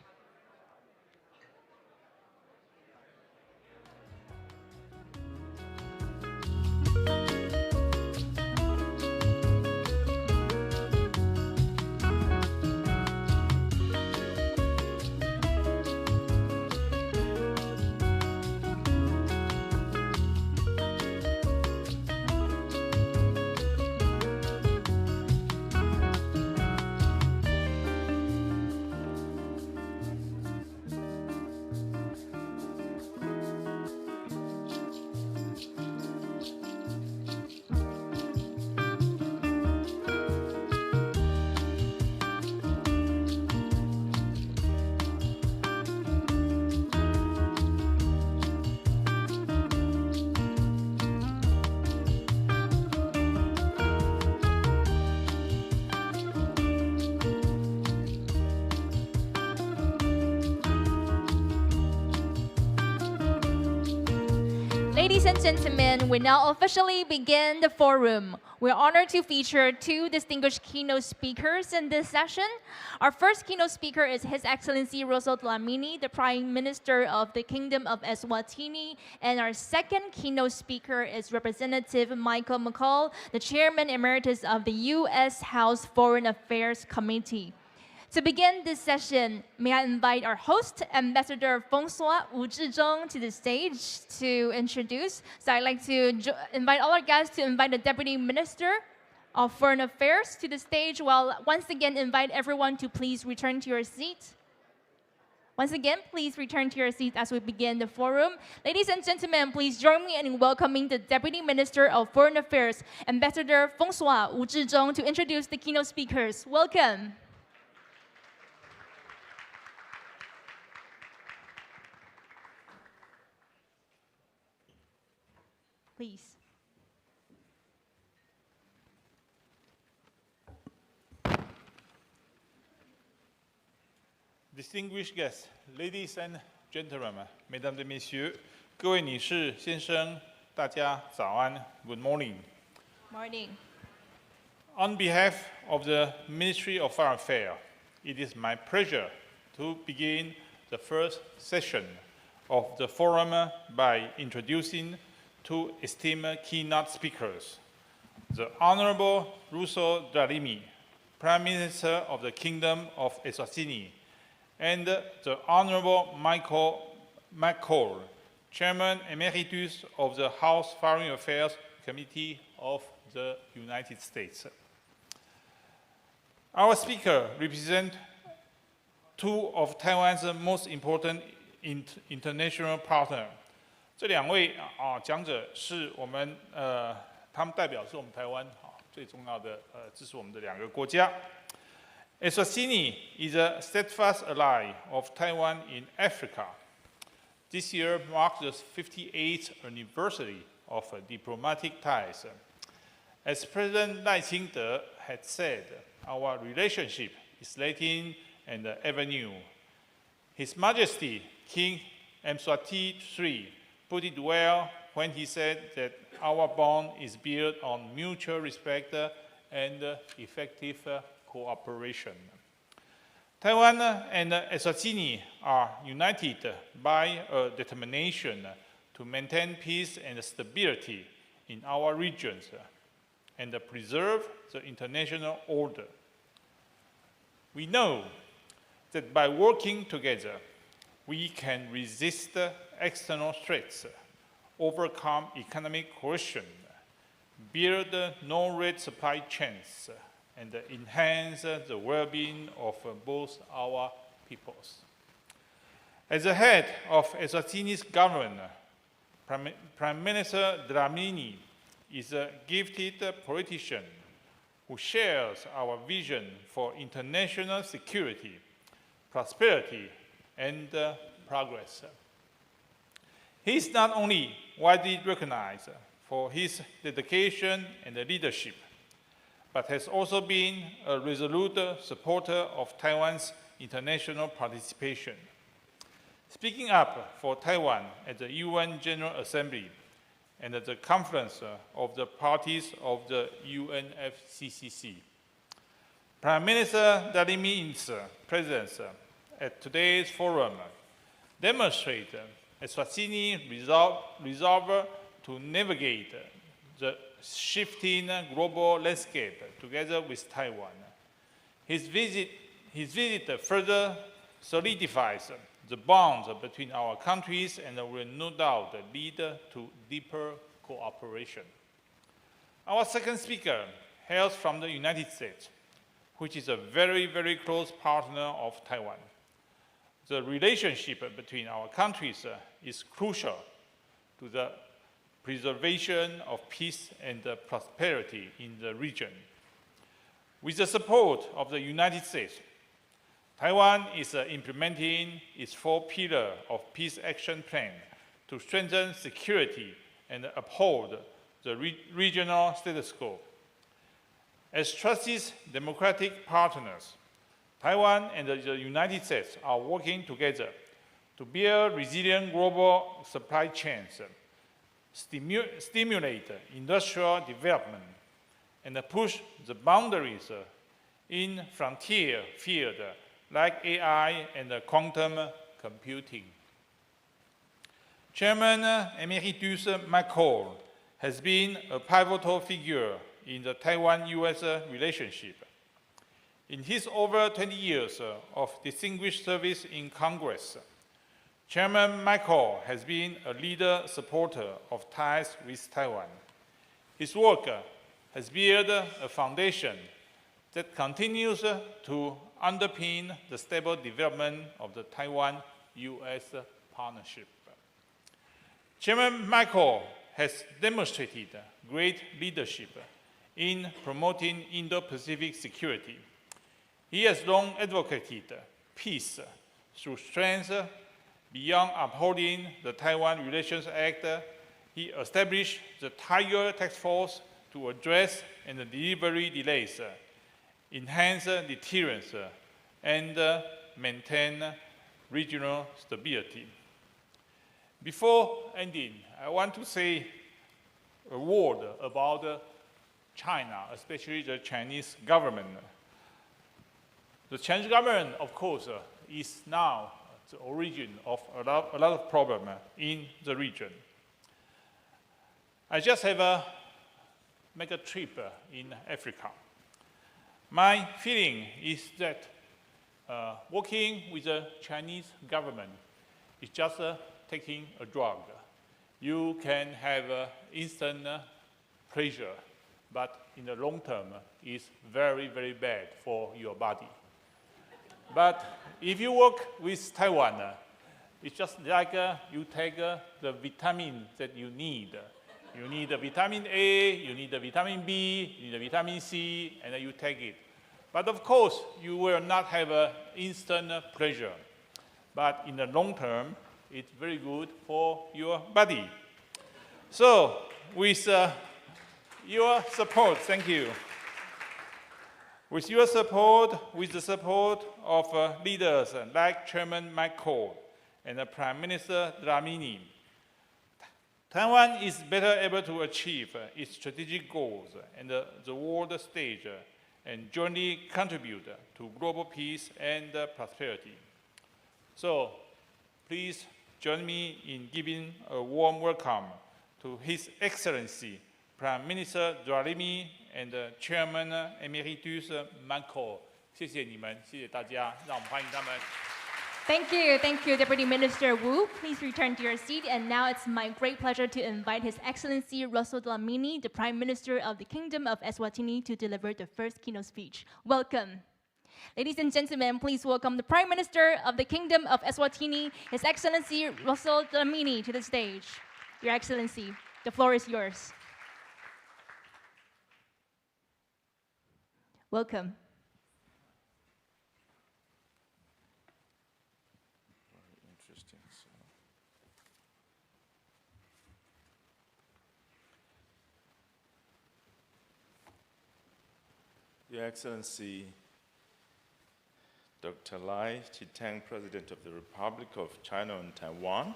Ladies and gentlemen, we now officially begin the forum. We're honored to feature two distinguished keynote speakers in this session. Our first keynote speaker is His Excellency Rosso Dlamini, the Prime Minister of the Kingdom of Eswatini. And our second keynote speaker is Representative Michael McCall, the Chairman Emeritus of the U.S. House Foreign Affairs Committee. To begin this session, may I invite our host, Ambassador François Wu Zhizhong, to the stage to introduce. So I'd like to invite all our guests to invite the Deputy Minister of Foreign Affairs to the stage, while once again invite everyone to please return to your seat. Once again, please return to your seats as we begin the forum. Ladies and gentlemen, please join me in welcoming the Deputy Minister of Foreign Affairs, Ambassador François Wu Zhizhong, to introduce the keynote speakers. Welcome. Please. Distinguished guests, ladies and gentlemen, mesdames et messieurs, 各位女士、先生，大家早安 ，Good morning. Morning. On behalf of the Ministry of Foreign Affairs, it is my pleasure to begin the first session of the forum by introducing two esteemed keynote speakers, the Honorable Rosso Dlamini, Prime Minister of the Kingdom of Eswatini, and the Honorable Michael McCall, Chairman Emeritus of the House Foreign Affairs Committee of the United States. Our speakers represent two of Taiwan's most important international partners. 这两位讲者是我们他们代表是我们台湾最重要的支持我们的两个国家。Eswatini is a steadfast ally of Taiwan in Africa. This year marks the 58th anniversary of diplomatic ties. As President赖清德had said, our relationship is Latin and ever new. His Majesty King Mswati III put it well when he said that our bond is built on mutual respect and effective cooperation. Taiwan and Eswatini are united by a determination to maintain peace and stability in our regions and preserve the international order. We know that by working together, we can resist external threats, overcome economic coercion, build no-rate supply chains, and enhance the well-being of both our peoples. As the head of Eswatini's government, Prime Minister Dlamini is a gifted politician who shares our vision for international security, prosperity, and progress. He is not only widely recognized for his dedication and leadership, but has also been a resolute supporter of Taiwan's international participation. Speaking up for Taiwan at the UN General Assembly and the conference of the parties of the UNFCCC. Prime Minister Vladimirov's presence at today's forum demonstrates Eswatini resolve to navigate the shifting global landscape together with Taiwan. His visit further solidifies the bonds between our countries and will no doubt lead to deeper cooperation. Our second speaker hails from the United States, which is a very, very close partner of Taiwan. The relationship between our countries is crucial to the preservation of peace and prosperity in the region. With the support of the United States, Taiwan is implementing its 4-pillar of peace action plan to strengthen security and uphold the regional status quo. As trusted democratic partners, Taiwan and the United States are working together to build resilient global supply chains, stimulate industrial development, and push the boundaries in frontier fields like AI and quantum computing. Chairman Emeritus Macron has been a pivotal figure in the Taiwan-US relationship. In his over 20 years of distinguished service in Congress, Chairman Macron has been a leader supporter of ties with Taiwan. His work has built a foundation that continues to underpin the stable development of the Taiwan-US partnership. Chairman Macron has demonstrated great leadership in promoting Indo-Pacific security. He has long advocated peace through strength. Beyond upholding the Taiwan Relations Act, he established the Tiger Task Force to address and delivery delays, enhance deterrence, and maintain regional stability. Before ending, I want to say a word about China, especially the Chinese government. The Chinese government, of course, is now the origin of a lot of problems in the region. I just have make a trip in Africa. My feeling is that working with the Chinese government is just taking a drug. You can have instant pleasure, but in the long term, it's very, very bad for your body. But if you work with Taiwan, it's just like you take the vitamin that you need. You need the vitamin A, you need the vitamin B, you need the vitamin C, and then you take it. But of course, you will not have instant pleasure. But in the long term, it's very good for your body. So with your support, thank you. With your support, with the support of leaders like Chairman Macron and Prime Minister Dlamini, Taiwan is better able to achieve its strategic goals and the world stage and jointly contribute to global peace and prosperity. So please join me in giving a warm welcome to His Excellency Prime Minister Vladimir and Chairman Emeritus Macron. 谢谢你们，谢谢大家，让我们欢迎他们。Thank you, Deputy Minister Wu. Please return to your seat. And now it's my great pleasure to invite His Excellency Russell Dlamini, the Prime Minister of the Kingdom of Eswatini, to deliver the first keynote speech. Welcome. Ladies and gentlemen, please welcome the Prime Minister of the Kingdom of Eswatini, His Excellency Russell Dlamini, to the stage. Your Excellency, the floor is yours. Welcome. Your Excellency, Dr. Lai Chih-teng, President of the Republic of China and Taiwan,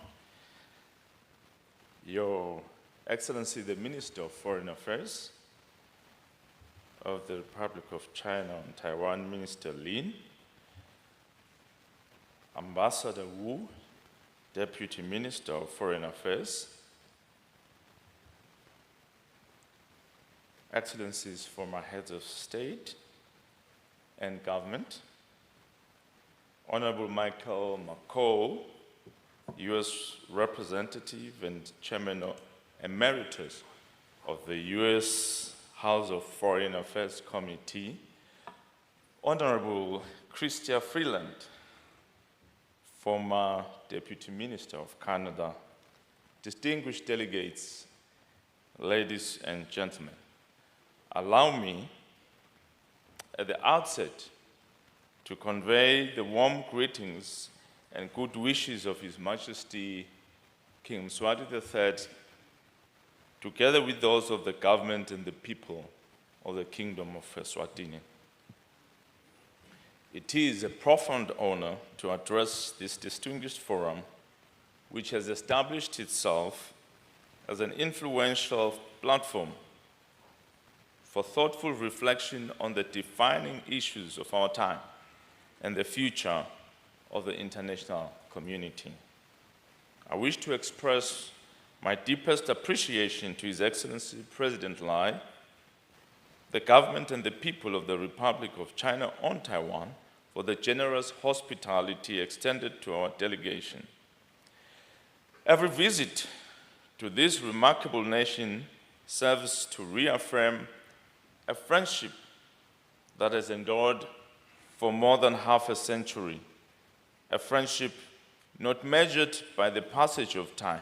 Your Excellency the Minister of Foreign Affairs of the Republic of China and Taiwan, Minister Lin, Ambassador Wu, Deputy Minister of Foreign Affairs, Excellencies, former heads of state and government, Honorable Michael McCall, U.S. Representative and Chairman Emeritus of the U.S. House of Foreign Affairs Committee, Honorable Chrystia Freeland, former Deputy Minister of Canada, distinguished delegates, ladies and gentlemen, allow me at the outset to convey the warm greetings and good wishes of His Majesty King Mswati III, together with those of the government and the people of the Kingdom of Eswatini. It is a profound honor to address this distinguished forum, which has established itself as an influential platform for thoughtful reflection on the defining issues of our time and the future of the international community. I wish to express my deepest appreciation to His Excellency President Lai, the government and the people of the Republic of China on Taiwan for the generous hospitality extended to our delegation. Every visit to this remarkable nation serves to reaffirm a friendship that has endured for more than half a century, a friendship not measured by the passage of time,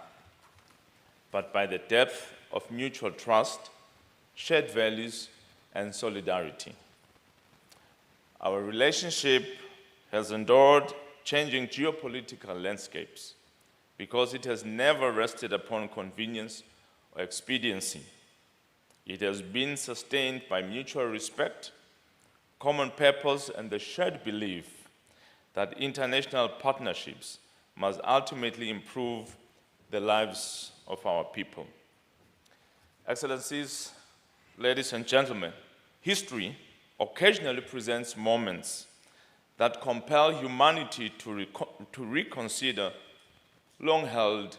but by the depth of mutual trust, shared values, and solidarity. Our relationship has endured changing geopolitical landscapes because it has never rested upon convenience or expediency. It has been sustained by mutual respect, common purpose, and the shared belief that international partnerships must ultimately improve the lives of our people. Excellencies, ladies and gentlemen, history occasionally presents moments that compel humanity to reconsider long-held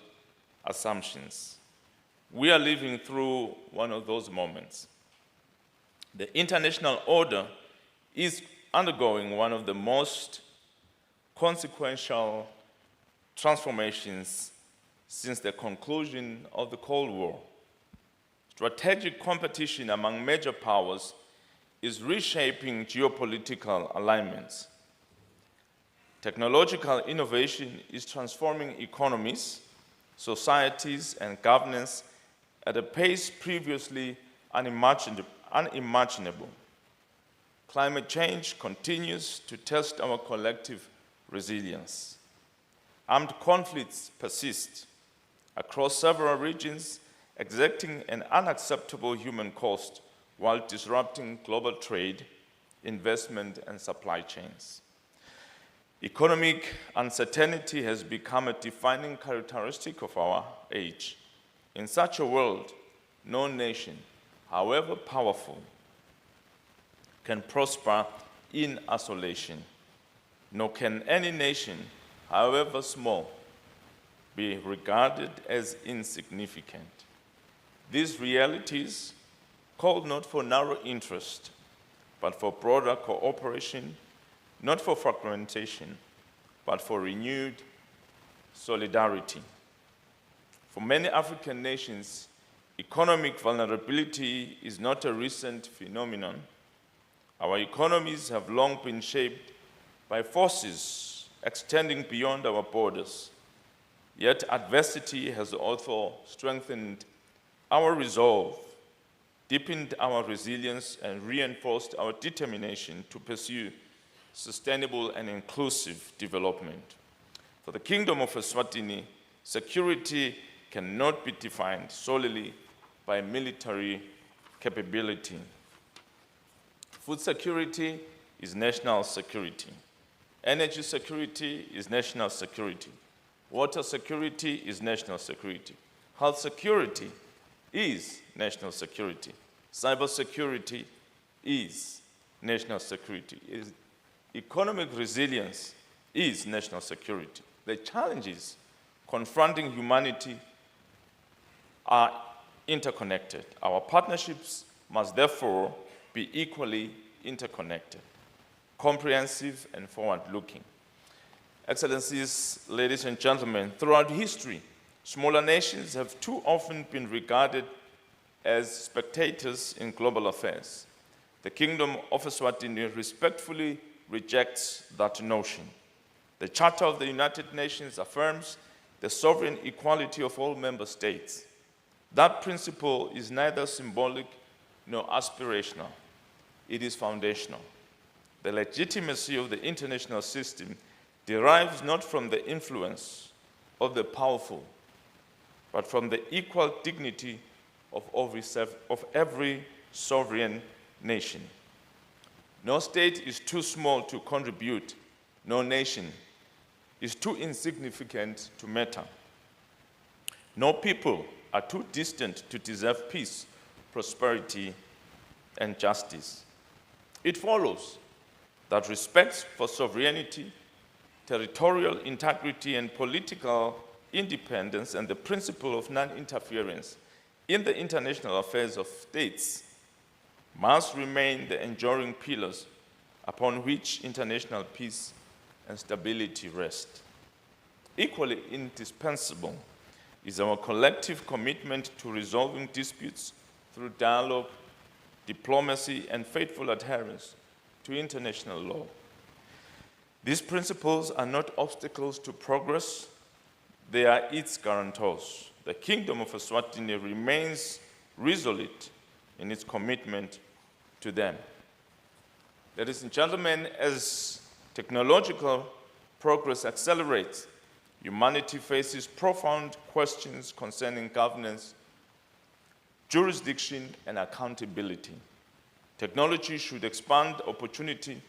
assumptions. We are living through one of those moments. The international order is undergoing one of the most consequential transformations since the conclusion of the Cold War. Strategic competition among major powers is reshaping geopolitical alignments. Technological innovation is transforming economies, societies, and governance at a pace previously unimaginable. Climate change continues to test our collective resilience. Armed conflicts persist across several regions, exacting an unacceptable human cost while disrupting global trade, investment, and supply chains. Economic uncertainty has become a defining characteristic of our age. In such a world, no nation, however powerful, can prosper in isolation, nor can any nation, however small, be regarded as insignificant. These realities call not for narrow interest, but for broader cooperation, not for fragmentation, but for renewed solidarity. For many African nations, economic vulnerability is not a recent phenomenon. Our economies have long been shaped by forces extending beyond our borders. Yet adversity has also strengthened our resolve, deepened our resilience, and reinforced our determination to pursue sustainable and inclusive development. For the Kingdom of Eswatini, security cannot be defined solely by military capability. Food security is national security. Energy security is national security. Water security is national security. Health security is national security. Cybersecurity is national security. Economic resilience is national security. The challenges confronting humanity are interconnected. Our partnerships must therefore be equally interconnected, comprehensive, and forward-looking. Excellencies, ladies and gentlemen, throughout history, smaller nations have too often been regarded as spectators in global affairs. The Kingdom of Eswatini respectfully rejects that notion. The Charter of the United Nations affirms the sovereign equality of all member states. That principle is neither symbolic nor aspirational. It is foundational. The legitimacy of the international system derives not from the influence of the powerful, but from the equal dignity of every sovereign nation. No state is too small to contribute. No nation is too insignificant to matter. No people are too distant to deserve peace, prosperity, and justice. It follows that respect for sovereignty, territorial integrity, and political independence, and the principle of non-interference in the international affairs of states must remain the enduring pillars upon which international peace and stability rest. Equally indispensable is our collective commitment to resolving disputes through dialogue, diplomacy, and faithful adherence to international law. These principles are not obstacles to progress, they are its guarantors. The Kingdom of Eswatini remains resolute in its commitment to them. Ladies and gentlemen, as technological progress accelerates, humanity faces profound questions concerning governance, jurisdiction, and accountability. Technology should expand opportunity,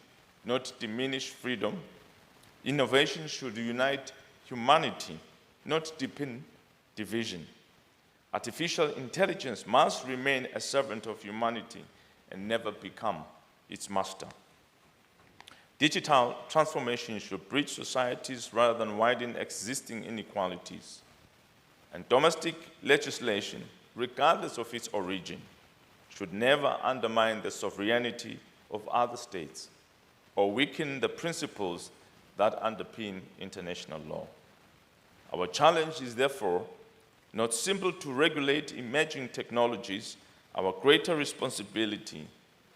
not diminish freedom. Innovation should unite humanity, not deepen division. Artificial intelligence must remain a servant of humanity and never become its master. Digital transformation should bridge societies rather than widen existing inequalities. And domestic legislation, regardless of its origin, should never undermine the sovereignty of other states or weaken the principles that underpin international law. Our challenge is therefore not simple to regulate emerging technologies. Our greater responsibility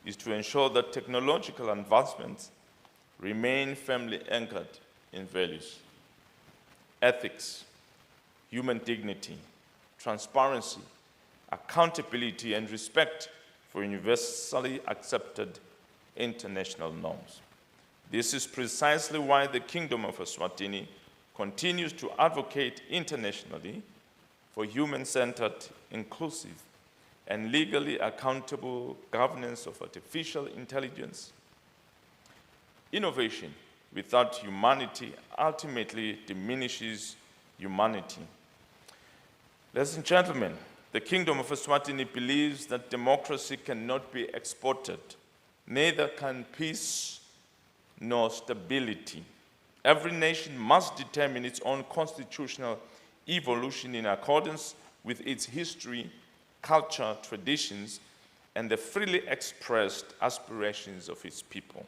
is to ensure that technological advancements remain firmly anchored in values, ethics, human dignity, transparency, accountability, and respect for universally accepted international norms. This is precisely why the Kingdom of Eswatini continues to advocate internationally for human-centered, inclusive, and legally accountable governance of artificial intelligence. Innovation without humanity ultimately diminishes humanity. Ladies and gentlemen, the Kingdom of Eswatini believes that democracy cannot be exported, neither can peace nor stability. Every nation must determine its own constitutional evolution in accordance with its history, culture, traditions, and the freely expressed aspirations of its people.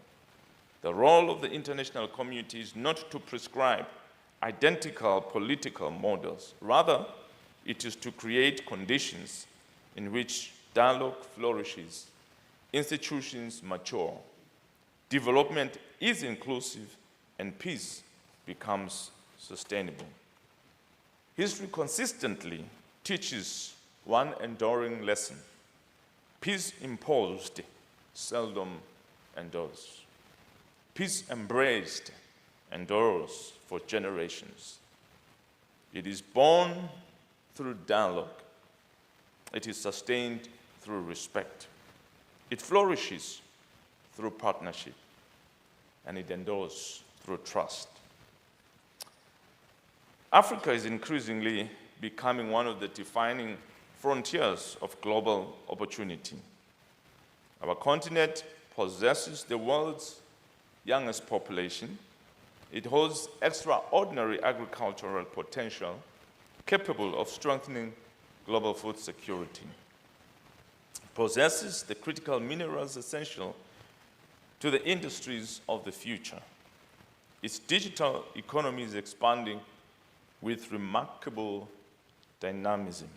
The role of the international community is not to prescribe identical political models. Rather, it is to create conditions in which dialogue flourishes, institutions mature, development is inclusive, and peace becomes sustainable. History consistently teaches one enduring lesson: peace imposed seldom endures. Peace embraced endures for generations. It is born through dialogue. It is sustained through respect. It flourishes through partnership. And it endures through trust. Africa is increasingly becoming one of the defining frontiers of global opportunity. Our continent possesses the world's youngest population. It holds extraordinary agricultural potential capable of strengthening global food security. It possesses the critical minerals essential to the industries of the future. Its digital economy is expanding with remarkable dynamism.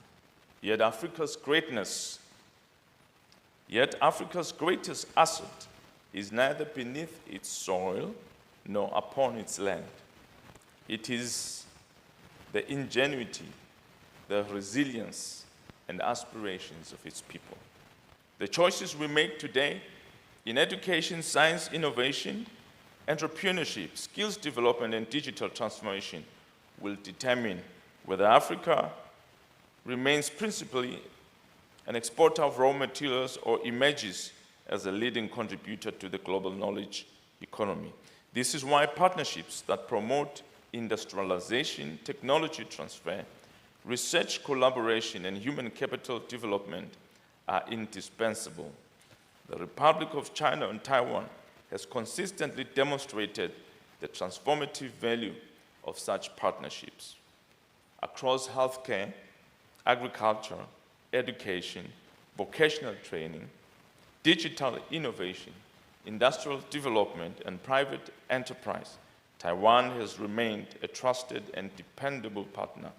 Yet Africa's greatest asset is neither beneath its soil nor upon its land. It is the ingenuity, the resilience, and aspirations of its people. The choices we make today in education, science, innovation, entrepreneurship, skills development, and digital transformation will determine whether Africa remains principally an exporter of raw materials or emerges as a leading contributor to the global knowledge economy. This is why partnerships that promote industrialization, technology transfer, research collaboration, and human capital development are indispensable. The Republic of China and Taiwan has consistently demonstrated the transformative value of such partnerships. Across healthcare, agriculture, education, vocational training, digital innovation, industrial development, and private enterprise, Taiwan has remained a trusted and dependable partner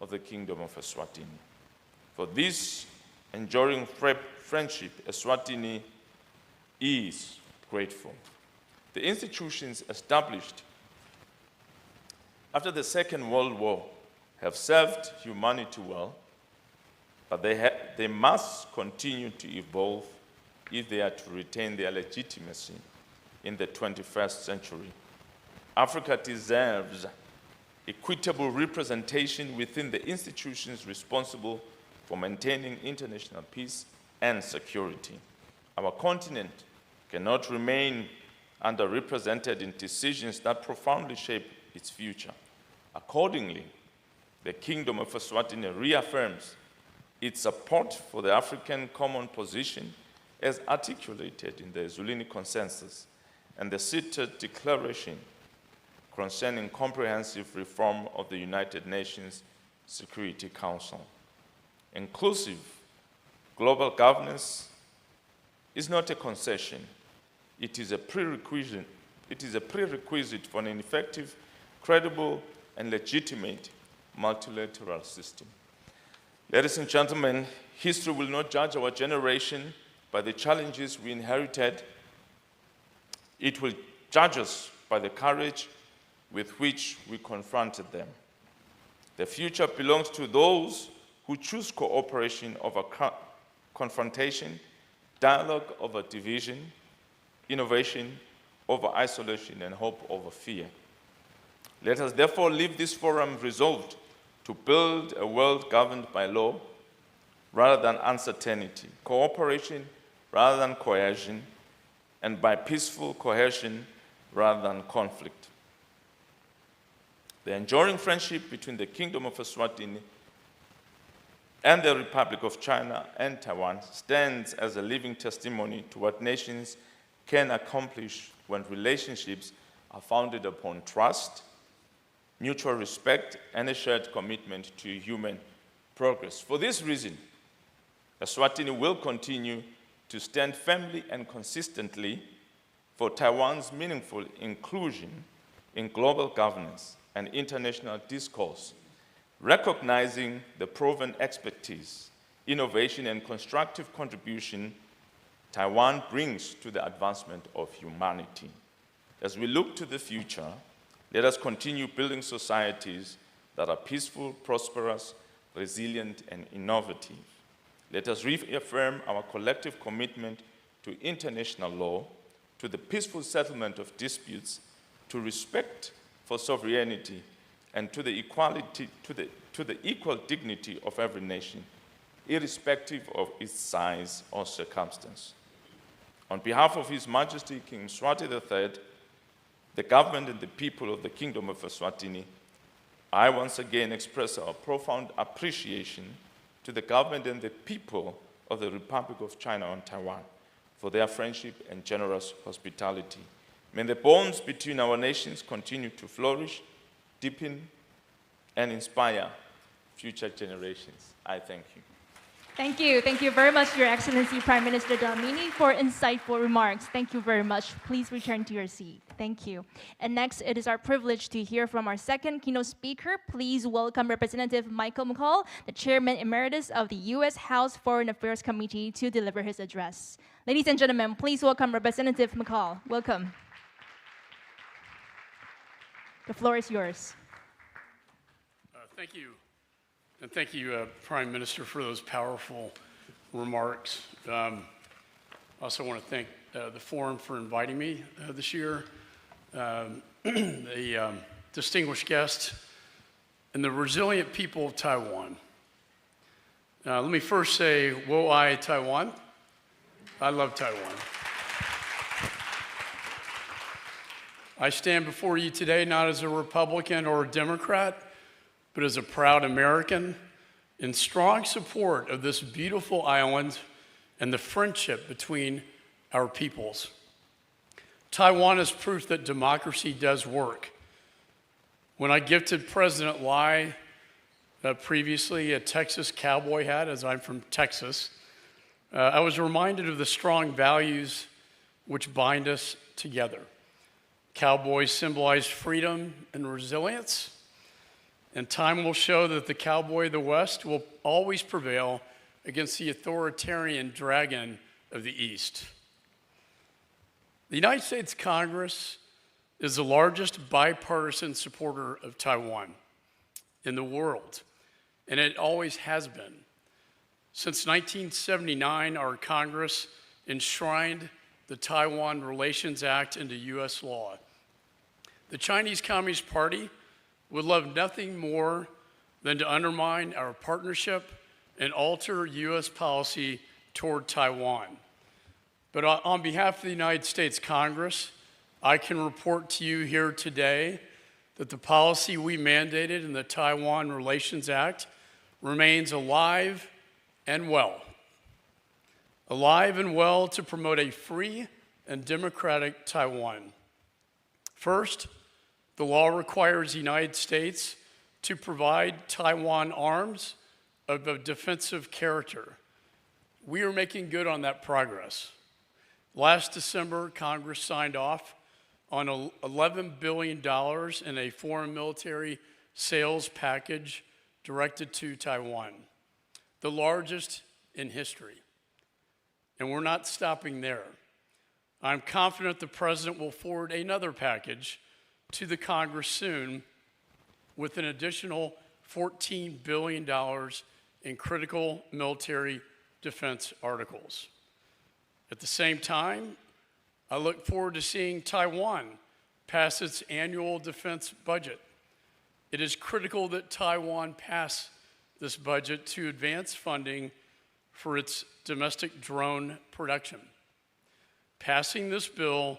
of the Kingdom of Eswatini. For this enduring friendship, Eswatini is grateful. The institutions established after the Second World War have served humanity well, but they must continue to evolve if they are to retain their legitimacy in the 21st century. Africa deserves equitable representation within the institutions responsible for maintaining international peace and security. Our continent cannot remain underrepresented in decisions that profoundly shape its future. Accordingly, the Kingdom of Eswatini reaffirms its support for the African Common Position as articulated in the Zulini Consensus and the CITED Declaration concerning comprehensive reform of the United Nations Security Council. Inclusive global governance is not a concession. It is a prerequisite for an effective, credible, and legitimate multilateral system. Ladies and gentlemen, history will not judge our generation by the challenges we inherited. It will judge us by the courage with which we confronted them. The future belongs to those who choose cooperation over confrontation, dialogue over division, innovation over isolation, and hope over fear. Let us therefore leave this forum resolved to build a world governed by law rather than uncertainty, cooperation rather than coercion, and by peaceful cohesion rather than conflict. The enduring friendship between the Kingdom of Eswatini and the Republic of China and Taiwan stands as a living testimony to what nations can accomplish when relationships are founded upon trust, mutual respect, and a shared commitment to human progress. For this reason, Eswatini will continue to stand firmly and consistently for Taiwan's meaningful inclusion in global governance and international discourse, recognizing the proven expertise, innovation, and constructive contribution Taiwan brings to the advancement of humanity. As we look to the future, let us continue building societies that are peaceful, prosperous, resilient, and innovative. Let us reaffirm our collective commitment to international law, to the peaceful settlement of disputes, to respect for sovereignty, and to the equal dignity of every nation, irrespective of its size or circumstance. On behalf of His Majesty King Mswati III, the government and the people of the Kingdom of Eswatini, I once again express our profound appreciation to the government and the people of the Republic of China and Taiwan for their friendship and generous hospitality. May the bonds between our nations continue to flourish, deepen, and inspire future generations. I thank you. Thank you. Thank you very much, Your Excellency Prime Minister Dlamini, for insightful remarks. Thank you very much. Please return to your seat. Thank you. And next, it is our privilege to hear from our second keynote speaker. Please welcome Representative Michael McCaul, the Chairman Emeritus of the U.S. House Foreign Affairs Committee, to deliver his address. Ladies and gentlemen, please welcome Representative McCaul. Welcome. The floor is yours. Thank you. And thank you, Prime Minister, for those powerful remarks. I also want to thank the Forum for inviting me this year, the distinguished guests, and the resilient people of Taiwan. Let me first say, wo ai Taiwan. I love Taiwan. I stand before you today not as a Republican or a Democrat, but as a proud American in strong support of this beautiful island and the friendship between our peoples. Taiwan is proof that democracy does work. When I gifted President Lai previously a Texas cowboy hat, as I'm from Texas, I was reminded of the strong values which bind us together. Cowboys symbolize freedom and resilience. And time will show that the cowboy of the West will always prevail against the authoritarian dragon of the East. The United States Congress is the largest bipartisan supporter of Taiwan in the world, and it always has been. Since 1979, our Congress enshrined the Taiwan Relations Act into U.S. law. The Chinese Communist Party would love nothing more than to undermine our partnership and alter U.S. policy toward Taiwan. But on behalf of the United States Congress, I can report to you here today that the policy we mandated in the Taiwan Relations Act remains alive and well. Alive and well to promote a free and democratic Taiwan. First, the law requires the United States to provide Taiwan arms of a defensive character. We are making good on that progress. Last December, Congress signed off on $11 billion in a foreign military sales package directed to Taiwan, the largest in history. And we're not stopping there. I'm confident the President will forward another package to the Congress soon with an additional $14 billion in critical military defense articles. At the same time, I look forward to seeing Taiwan pass its annual defense budget. It is critical that Taiwan pass this budget to advance funding for its domestic drone production. Passing this bill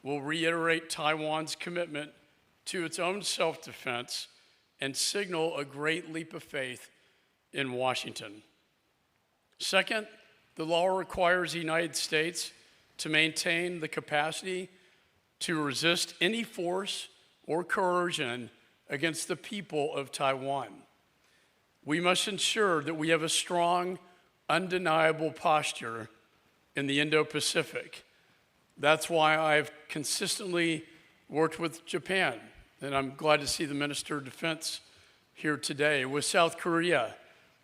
will reiterate Taiwan's commitment to its own self-defense and signal a great leap of faith in Washington. Second, the law requires the United States to maintain the capacity to resist any force or coercion against the people of Taiwan. We must ensure that we have a strong, undeniable posture in the Indo-Pacific. That's why I've consistently worked with Japan, and I'm glad to see the Minister of Defense here today, with South Korea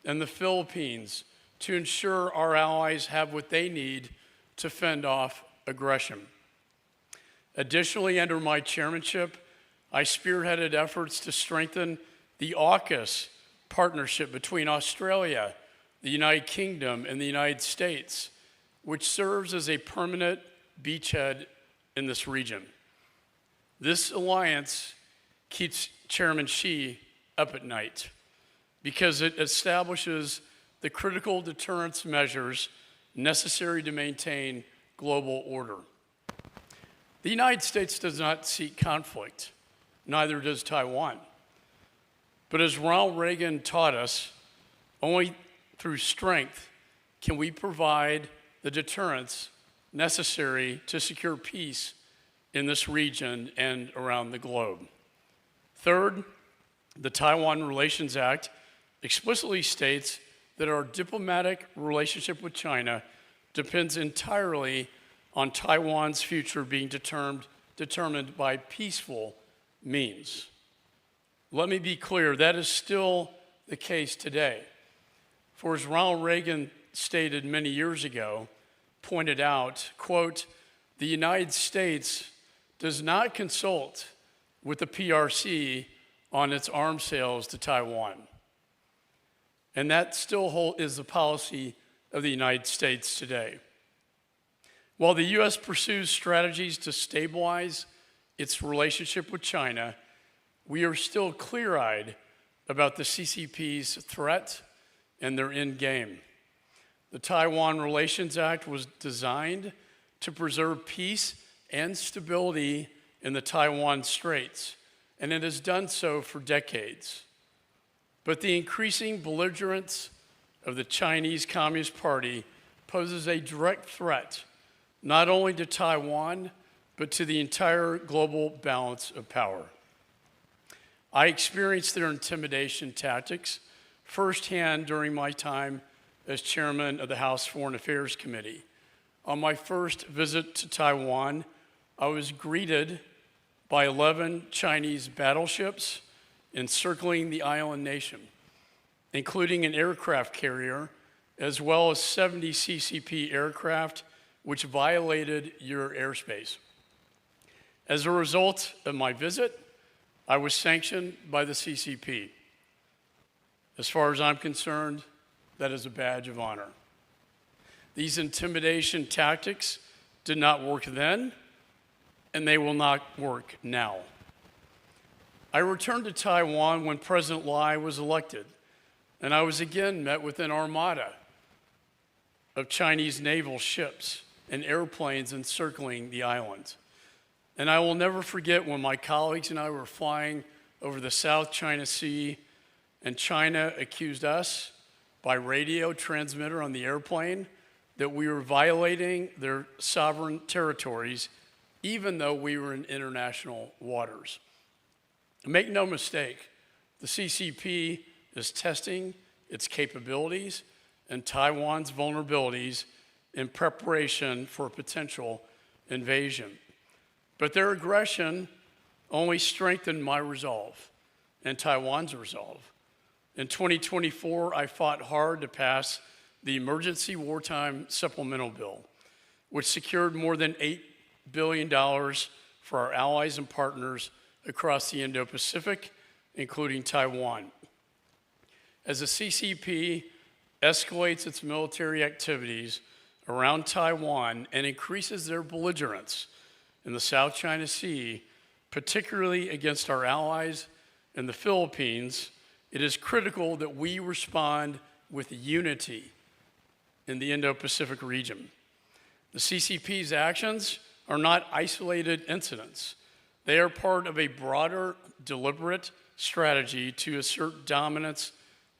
and the Philippines to ensure our allies have what they need to fend off aggression. Additionally, under my chairmanship, I spearheaded efforts to strengthen the AUKUS partnership between Australia, the United Kingdom, and the United States, which serves as a permanent beachhead in this region. This alliance keeps Chairman Xi up at night because it establishes the critical deterrence measures necessary to maintain global order. The United States does not seek conflict, neither does Taiwan. But as Ronald Reagan taught us, only through strength, can we provide the deterrence necessary to secure peace in this region and around the globe. Third, the Taiwan Relations Act explicitly states that our diplomatic relationship with China depends entirely on Taiwan's future being determined by peaceful means. Let me be clear, that is still the case today. For as Ronald Reagan stated many years ago, pointed out, quote, the United States does not consult with the PRC on its arms sales to Taiwan. And that still is the policy of the United States today. While the U.S. pursues strategies to stabilize its relationship with China, we are still clear-eyed about the CCP's threat and their end game. The Taiwan Relations Act was designed to preserve peace and stability in the Taiwan Straits, and it has done so for decades. But the increasing belligerence of the Chinese Communist Party poses a direct threat not only to Taiwan, but to the entire global balance of power. I experienced their intimidation tactics firsthand during my time as chairman of the House Foreign Affairs Committee. On my first visit to Taiwan, I was greeted by 11 Chinese battleships encircling the island nation, including an aircraft carrier, as well as 70 CCP aircraft which violated your airspace. As a result of my visit, I was sanctioned by the CCP. As far as I'm concerned, that is a badge of honor. These intimidation tactics did not work then, and they will not work now. I returned to Taiwan when President Lai was elected, and I was again met with an armada of Chinese naval ships and airplanes encircling the island. And I will never forget when my colleagues and I were flying over the South China Sea, and China accused us by radio transmitter on the airplane that we were violating their sovereign territories, even though we were in international waters. Make no mistake, the CCP is testing its capabilities and Taiwan's vulnerabilities in preparation for a potential invasion. But their aggression only strengthened my resolve and Taiwan's resolve. In 2024, I fought hard to pass the Emergency Wartime Supplemental Bill, which secured more than $8 billion for our allies and partners across the Indo-Pacific, including Taiwan. As the CCP escalates its military activities around Taiwan and increases their belligerence in the South China Sea, particularly against our allies in the Philippines, it is critical that we respond with unity in the Indo-Pacific region. The CCP's actions are not isolated incidents. They are part of a broader, deliberate strategy to assert dominance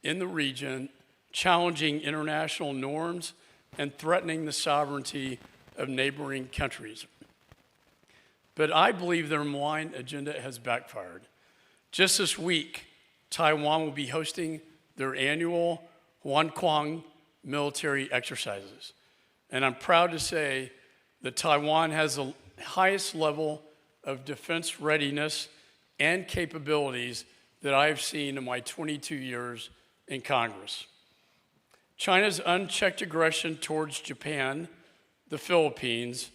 in the region, challenging international norms and threatening the sovereignty of neighboring countries. But I believe their malign agenda has backfired. Just this week, Taiwan will be hosting their annual Huanquang military exercises. And I'm proud to say that Taiwan has the highest level of defense readiness and capabilities that I've seen in my 22 years in Congress. China's unchecked aggression towards Japan, the Philippines,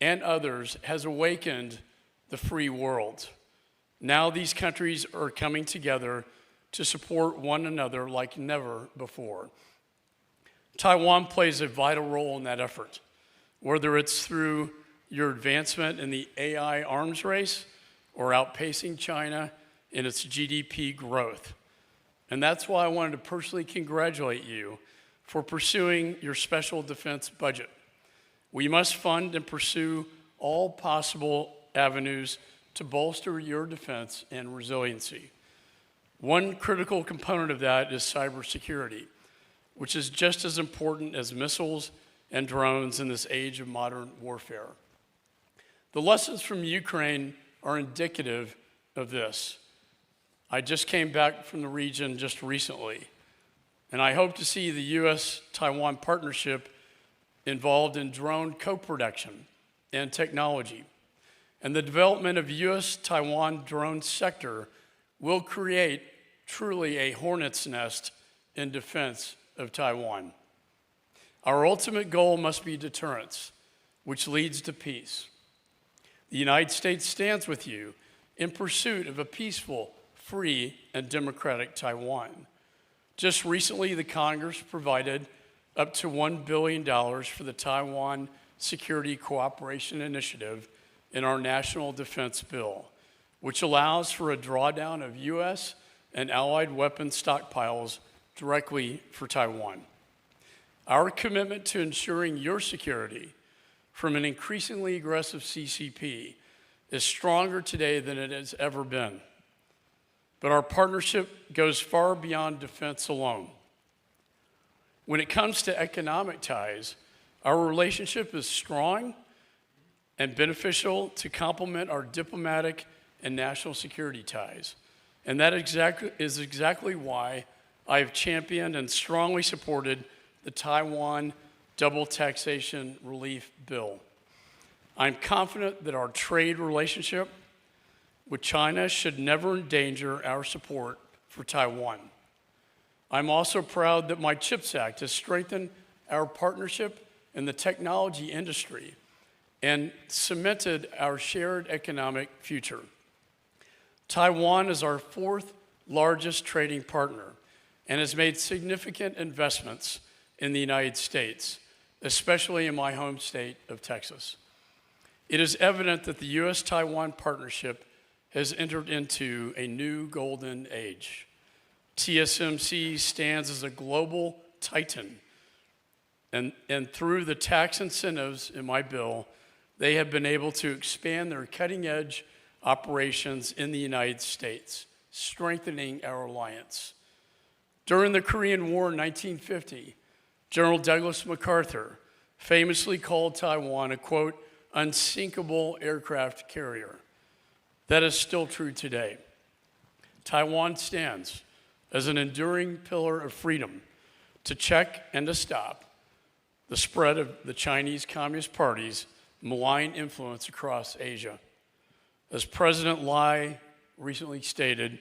and others has awakened the free world. Now these countries are coming together to support one another like never before. Taiwan plays a vital role in that effort, whether it's through your advancement in the AI arms race or outpacing China in its GDP growth. And that's why I wanted to personally congratulate you for pursuing your special defense budget. We must fund and pursue all possible avenues to bolster your defense and resiliency. One critical component of that is cybersecurity. which is just as important as missiles and drones in this age of modern warfare. The lessons from Ukraine are indicative of this. I just came back from the region just recently, and I hope to see the U.S.-Taiwan partnership involved in drone co-production and technology. And the development of U.S.-Taiwan drone sector will create truly a hornet's nest in defense of Taiwan. Our ultimate goal must be deterrence, which leads to peace. The United States stands with you in pursuit of a peaceful, free, and democratic Taiwan. Just recently, the Congress provided up to $1 billion for the Taiwan Security Cooperation Initiative in our National Defense Bill, which allows for a drawdown of U.S. and allied weapon stockpiles directly for Taiwan. Our commitment to ensuring your security from an increasingly aggressive CCP is stronger today than it has ever been. But our partnership goes far beyond defense alone. When it comes to economic ties, our relationship is strong and beneficial to complement our diplomatic and national security ties. And that is exactly why I have championed and strongly supported the Taiwan Double Taxation Relief Bill. I'm confident that our trade relationship with China should never endanger our support for Taiwan. I'm also proud that my CHIPS Act has strengthened our partnership in the technology industry and cemented our shared economic future. Taiwan is our fourth largest trading partner and has made significant investments in the United States, especially in my home state of Texas. It is evident that the U.S.-Taiwan partnership has entered into a new golden age. TSMC stands as a global titan, and through the tax incentives in my bill, they have been able to expand their cutting-edge operations in the United States, strengthening our alliance. During the Korean War in 1950, General Douglas MacArthur famously called Taiwan a, quote, unsinkable aircraft carrier. That is still true today. Taiwan stands as an enduring pillar of freedom to check and to stop the spread of the Chinese Communist Party's malign influence across Asia. As President Lai recently stated,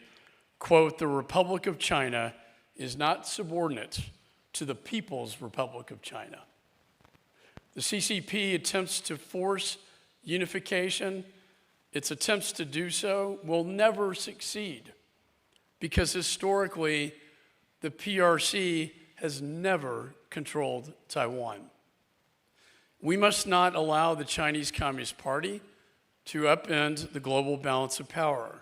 quote, the Republic of China is not subordinate to the People's Republic of China. The CCP attempts to force unification. Its attempts to do so will never succeed because historically, the PRC has never controlled Taiwan. We must not allow the Chinese Communist Party to upend the global balance of power.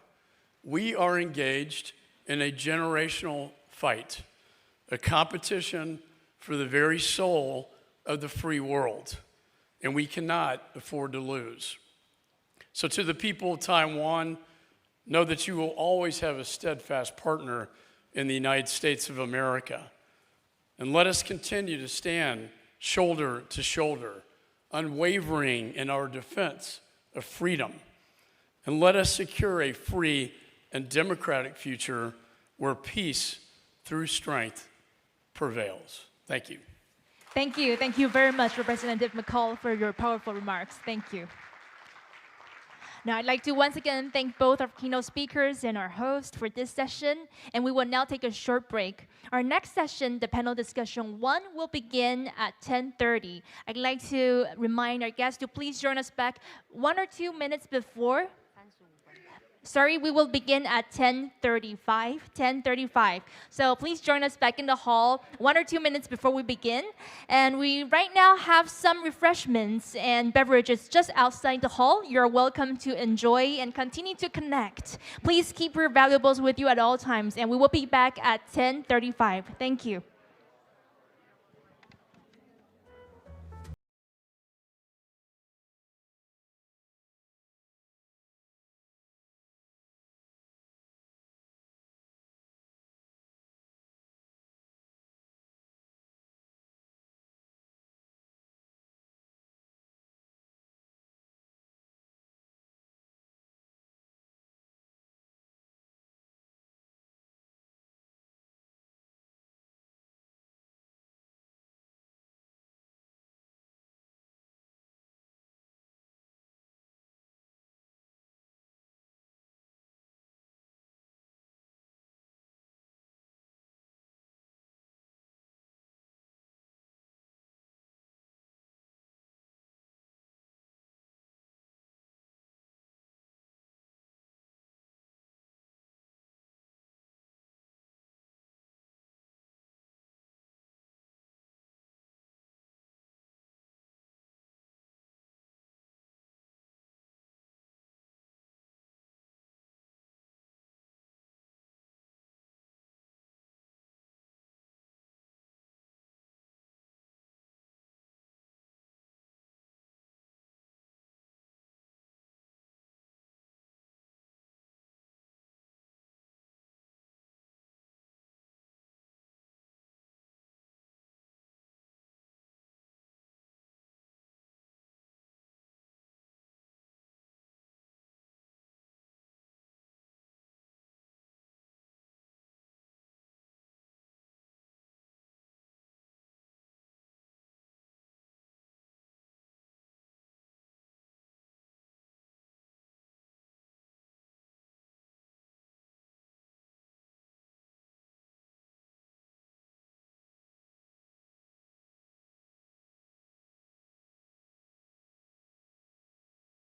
We are engaged in a generational fight, a competition for the very soul of the free world, and we cannot afford to lose. So to the people of Taiwan, know that you will always have a steadfast partner in the United States of America. And let us continue to stand shoulder to shoulder, unwavering in our defense of freedom. And let us secure a free and democratic future where peace through strength prevails. Thank you. Thank you. Thank you very much, Representative McCall, for your powerful remarks. Thank you. Now, I'd like to once again thank both our keynote speakers and our host for this session, and we will now take a short break. Our next session, the panel discussion 1, will begin at 10:30. I'd like to remind our guests to please join us back 1 or 2 minutes before. Sorry, we will begin at 10:35. So please join us back in the hall 1 or 2 minutes before we begin. And we right now have some refreshments and beverages just outside the hall. You're welcome to enjoy and continue to connect. Please keep your valuables with you at all times, and we will be back at 10:35. Thank you.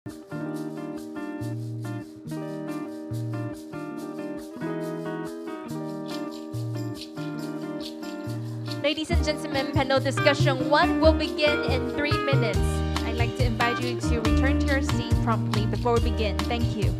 Ladies and gentlemen, panel discussion 1 will begin in 3 minutes. I'd like to invite you to return to your seat promptly before we begin. Thank you.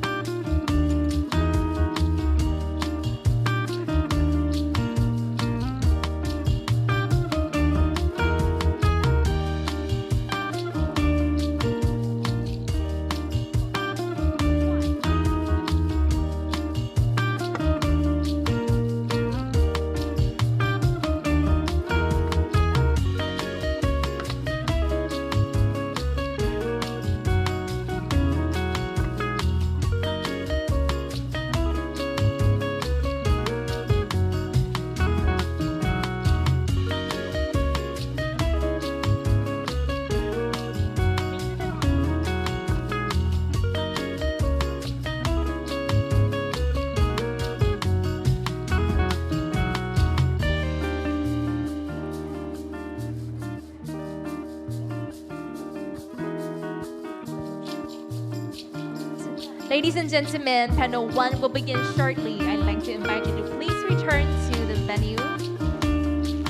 Ladies and gentlemen, panel 1 will begin shortly. I'd like to invite you to please return to the venue